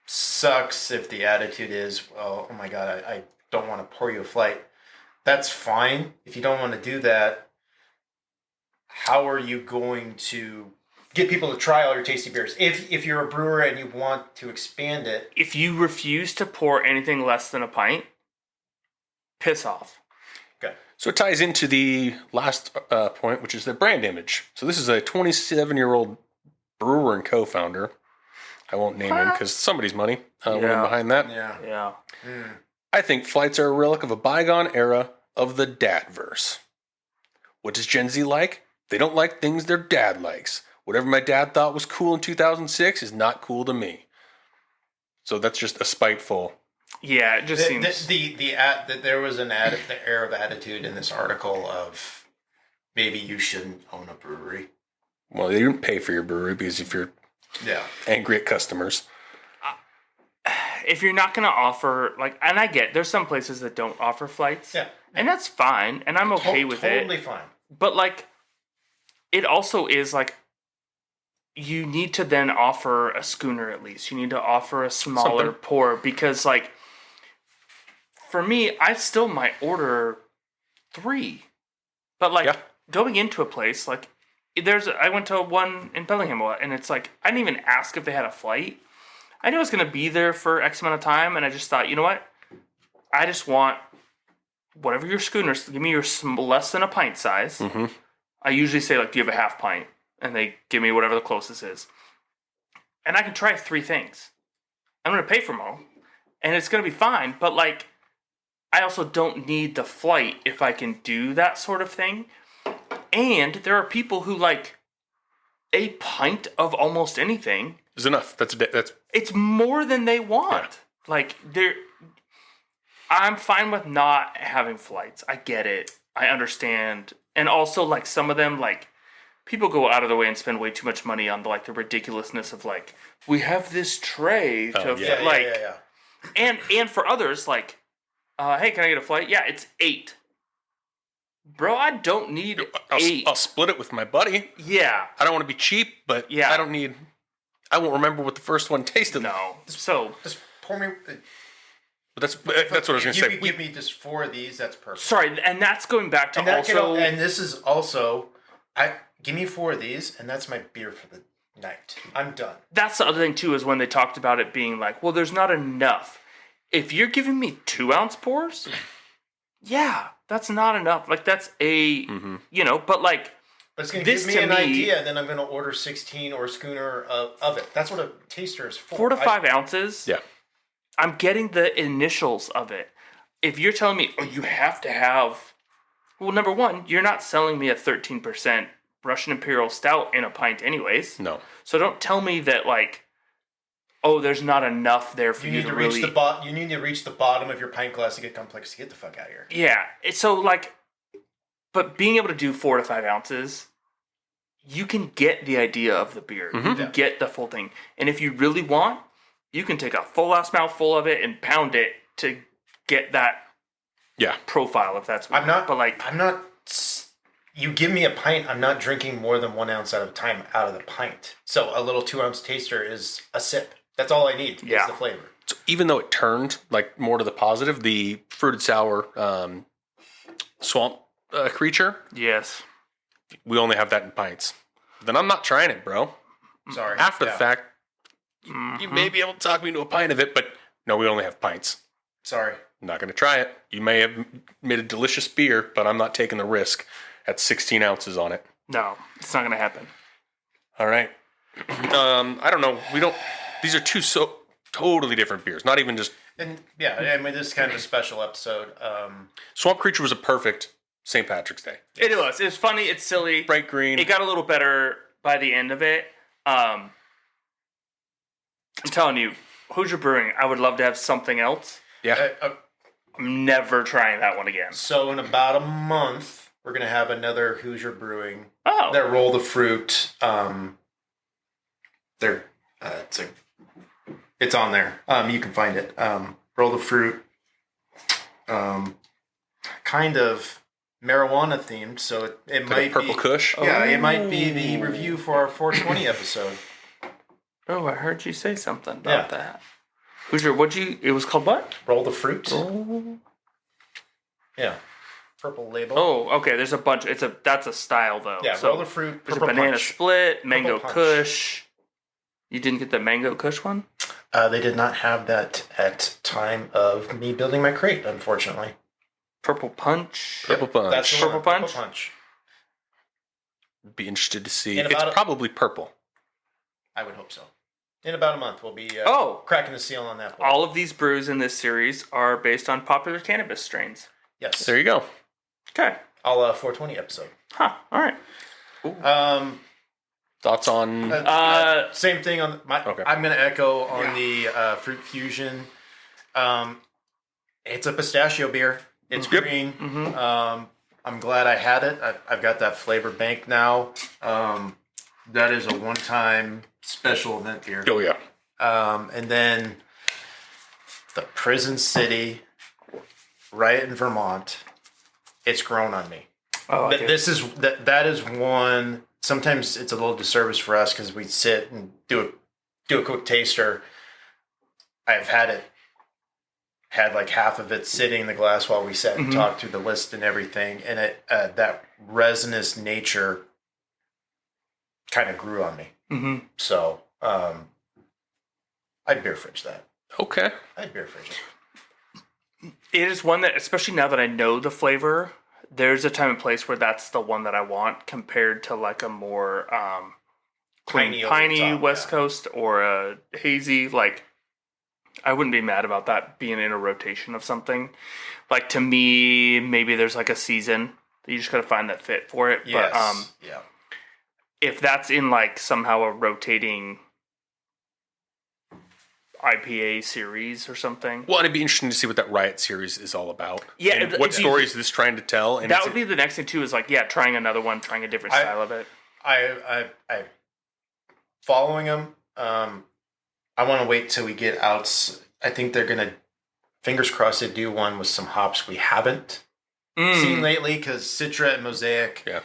sucks if the attitude is, well, oh my God, I don't want to pour you a flight. That's fine. If you don't want to do that, how are you going to get people to try all your tasty beers? If you're a brewer and you want to expand it. If you refuse to pour anything less than a pint, piss off. Okay. So it ties into the last point, which is the brand image. So this is a 27-year-old brewer and co-founder. I won't name him because somebody's money went in behind that. Yeah. I think flights are a relic of a bygone era of the dadverse. What does Gen Z like? They don't like things their dad likes. Whatever my dad thought was cool in 2006 is not cool to me. So that's just a spiteful. Yeah, it just seems there was the air of attitude in this article of maybe you shouldn't own a brewery. Well, they didn't pay for your brewery because if you're angry at customers. If you're not going to offer, like, and I get, there's some places that don't offer flights. Yeah. And that's fine, and I'm okay with it. Totally fine. But, like, it also is, like, you need to then offer a schooner at least. You need to offer a smaller pour because, like, for me, I still might order 3. But, like, going into a place, like, I went to one in Bellingham, and it's like, I didn't even ask if they had a flight. I knew I was going to be there for X amount of time, and I just thought, you know what? I just want whatever your schooners, give me your less than a pint size. Mm-hmm. I usually say, like, do you have a half pint? And they give me whatever the closest is. And I can try 3 things. I'm going to pay for them all, and it's going to be fine. But, like, I also don't need the flight if I can do that sort of thing. And there are people who, like, a pint of almost anything is enough. That's it's more than they want. Yeah. Like, I'm fine with not having flights. I get it. I understand. And also, like, some of them, like, people go out of their way and spend way too much money on the ridiculousness of, like, we have this tray And for others, like, hey, can I get a flight? Yeah, it's 8. Bro, I don't need 8. I'll split it with my buddy. Yeah. I don't want to be cheap, but I won't remember what the first one tasted like. No. So just pour me. But that's what I was going to say. If you give me just 4 of these, that's perfect. Sorry, and that's going back to and this is also, give me 4 of these, and that's my beer for the night. I'm done. That's the other thing too, is when they talked about it being like, well, there's not enough. If you're giving me 2-ounce pours, yeah, that's not enough. Like, that's but like. But it's going to give me an idea, and then I'm going to order 16 or a schooner of it. That's what a taster is for. 4 to 5 ounces. Yeah. I'm getting the initials of it. If you're telling me, you have to have... Well, number one, you're not selling me a 13% Russian Imperial Stout in a pint anyways. No. So don't tell me that, like, there's not enough there for you to really... You need to reach the bottom of your pint glass to get complex to get the fuck out of here. Yeah. So, like... But being able to do 4 to 5 ounces, you can get the idea of the beer. You can get the full thing. And if you really want, you can take a full ass mouthful of it and pound it to get that profile, if that's what I'm not. But like, I'm not. You give me a pint, I'm not drinking more than 1 ounce at a time out of the pint. So a little 2 ounce taster is a sip. That's all I need. Is the flavor. So even though it turned like more to the positive, the fruited sour swamp creature, yes, we only have that in pints. Then I'm not trying it, bro. Sorry. After the fact, you may be able to talk me into a pint of it, but no, we only have pints. Sorry. I'm not going to try it. You may have made a delicious beer, but I'm not taking the risk at 16 ounces on it. no, it's not gonna happen. All right. I don't know. These are two so totally different beers. Not even just. And I mean, this is kind of a special episode. Swamp Creature was a perfect St. Patrick's Day. It was. It was funny. It's silly. Bright green. It got a little better by the end of it. I'm telling you, Hoosier Brewing, I would love to have something else. Yeah. I'm never trying that one again. So in about a month, we're gonna have another Hoosier Brewing. Oh. That roll the fruit. It's on there. You can find it. Roll the fruit. Kind of marijuana themed, so it Like might a purple be, Kush. Yeah, it might be the review for our 420 episode. Oh, I heard you say something about that. Hoosier, it was called what? Roll the fruit. Oh. Yeah. Purple label. Oh, okay. There's a bunch. That's a style though. Yeah, So roll the fruit. there's a Purple banana punch. split, mango punch. kush. You didn't get the mango kush one? They did not have that at time of me building my crate, unfortunately. Purple punch. Purple punch. That's the Purple one, punch? Purple punch. Be interested to see. In It's about probably purple. I would hope so. In about a month, we'll be cracking the seal on that one. All of these brews in this series are based on popular cannabis strains. Yes. There you go. Okay. All 420 episode. Huh. All right. Thoughts on? Same thing on my. Okay. I'm going to echo on the fruit fusion. It's a pistachio beer. It's green. I'm glad I had it. I've got that flavor bank now. That is a one-time special event beer. Oh yeah. And then the Prison City, right in Vermont. It's grown on me. Oh, okay. That is one. Sometimes it's a little disservice for us because we sit and do a quick taster. I've had like half of it sitting in the glass while we sat and talked through the list and everything, and it that resinous nature kind of grew on me. Mm-hmm. So I'd beer fridge that. Okay. I'd beer fridge it. It is one that, especially now that I know the flavor, there's a time and place where that's the one that I want compared to like a more Piney over the piney top, West yeah. Coast or a hazy. Like, I wouldn't be mad about that being in a rotation of something. Like, to me, maybe there's like a season that you just gotta find that fit for it. Yes. But yeah. if that's in like somehow a rotating IPA series or something. Well, it'd be interesting to see what that Riot series is all about. Yeah, and it'd what be- story is this trying to tell? And That is would be the next thing too, is like, trying another one, trying a different style of it. I following them. I want to wait till we get out. I think they're gonna, fingers crossed, they do one with some hops we haven't seen lately, because Citra and Mosaic. Yeah.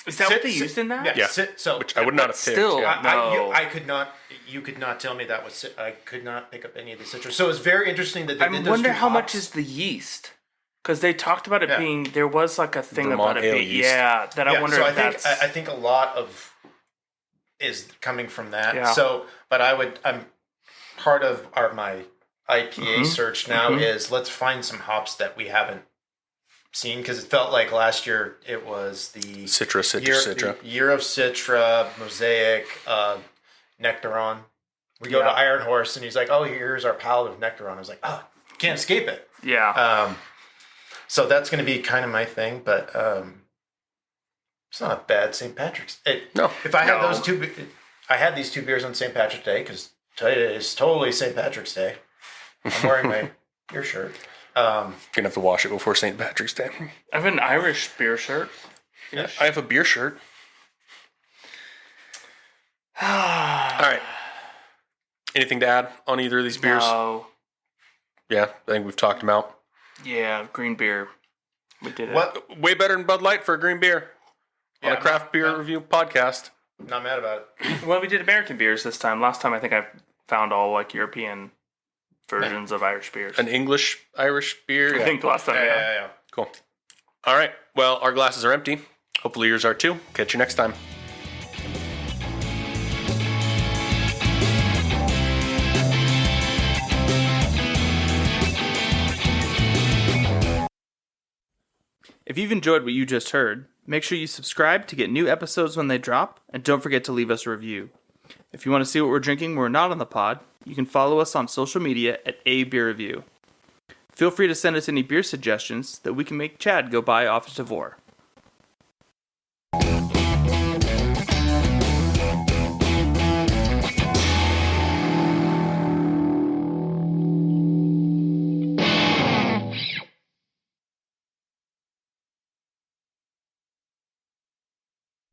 Is that what they used in that? Yeah. So Which I would not have picked. still- yeah. No. I could not. You could not tell me that was. I could not pick up any of the Citra. So it's very interesting that they I did those wonder two how much hops. is the yeast. Because they talked about it Yeah. being, there was like a thing Vermont about it ale being, yeast. that I wonder so if that's... I think a lot of is coming from that. Yeah. So, but I'm part of my IPA search now is let's find some hops that we haven't seen, because it felt like last year it was the Citra. year of Citra, Mosaic, Nectaron. We go to Iron Horse and he's like, "Oh, here's our palette of Nectaron." I was like, "Oh, can't escape it." Yeah. So that's going to be kind of my thing, but it's not a bad St. Patrick's. No. If I had No. those two, I had these two beers on St. Patrick's Day, because today is totally St. Patrick's Day. I'm wearing my beer shirt. Gonna have to wash it before St. Patrick's Day. I have an Irish beer shirt. Yeah, I have a beer shirt. All right. Anything to add on either of these beers? No. Yeah, I think we've talked them out. Yeah, green beer. We did it. What? Way better than Bud Light for a green beer on Yeah, a craft beer review podcast. Not mad about it. Well, we did American beers this time. Last time I think I found all like European versions of Irish beers. An English Irish beer. I think last time. Yeah. Cool. All right. Well, our glasses are empty. Hopefully yours are too. Catch you next time. If you've enjoyed what you just heard, make sure you subscribe to get new episodes when they drop, and don't forget to leave us a review. If you want to see what we're drinking when we're not on the pod, you can follow us on social media at A Beer Review. Feel free to send us any beer suggestions that we can make Chad go buy off at Tavour.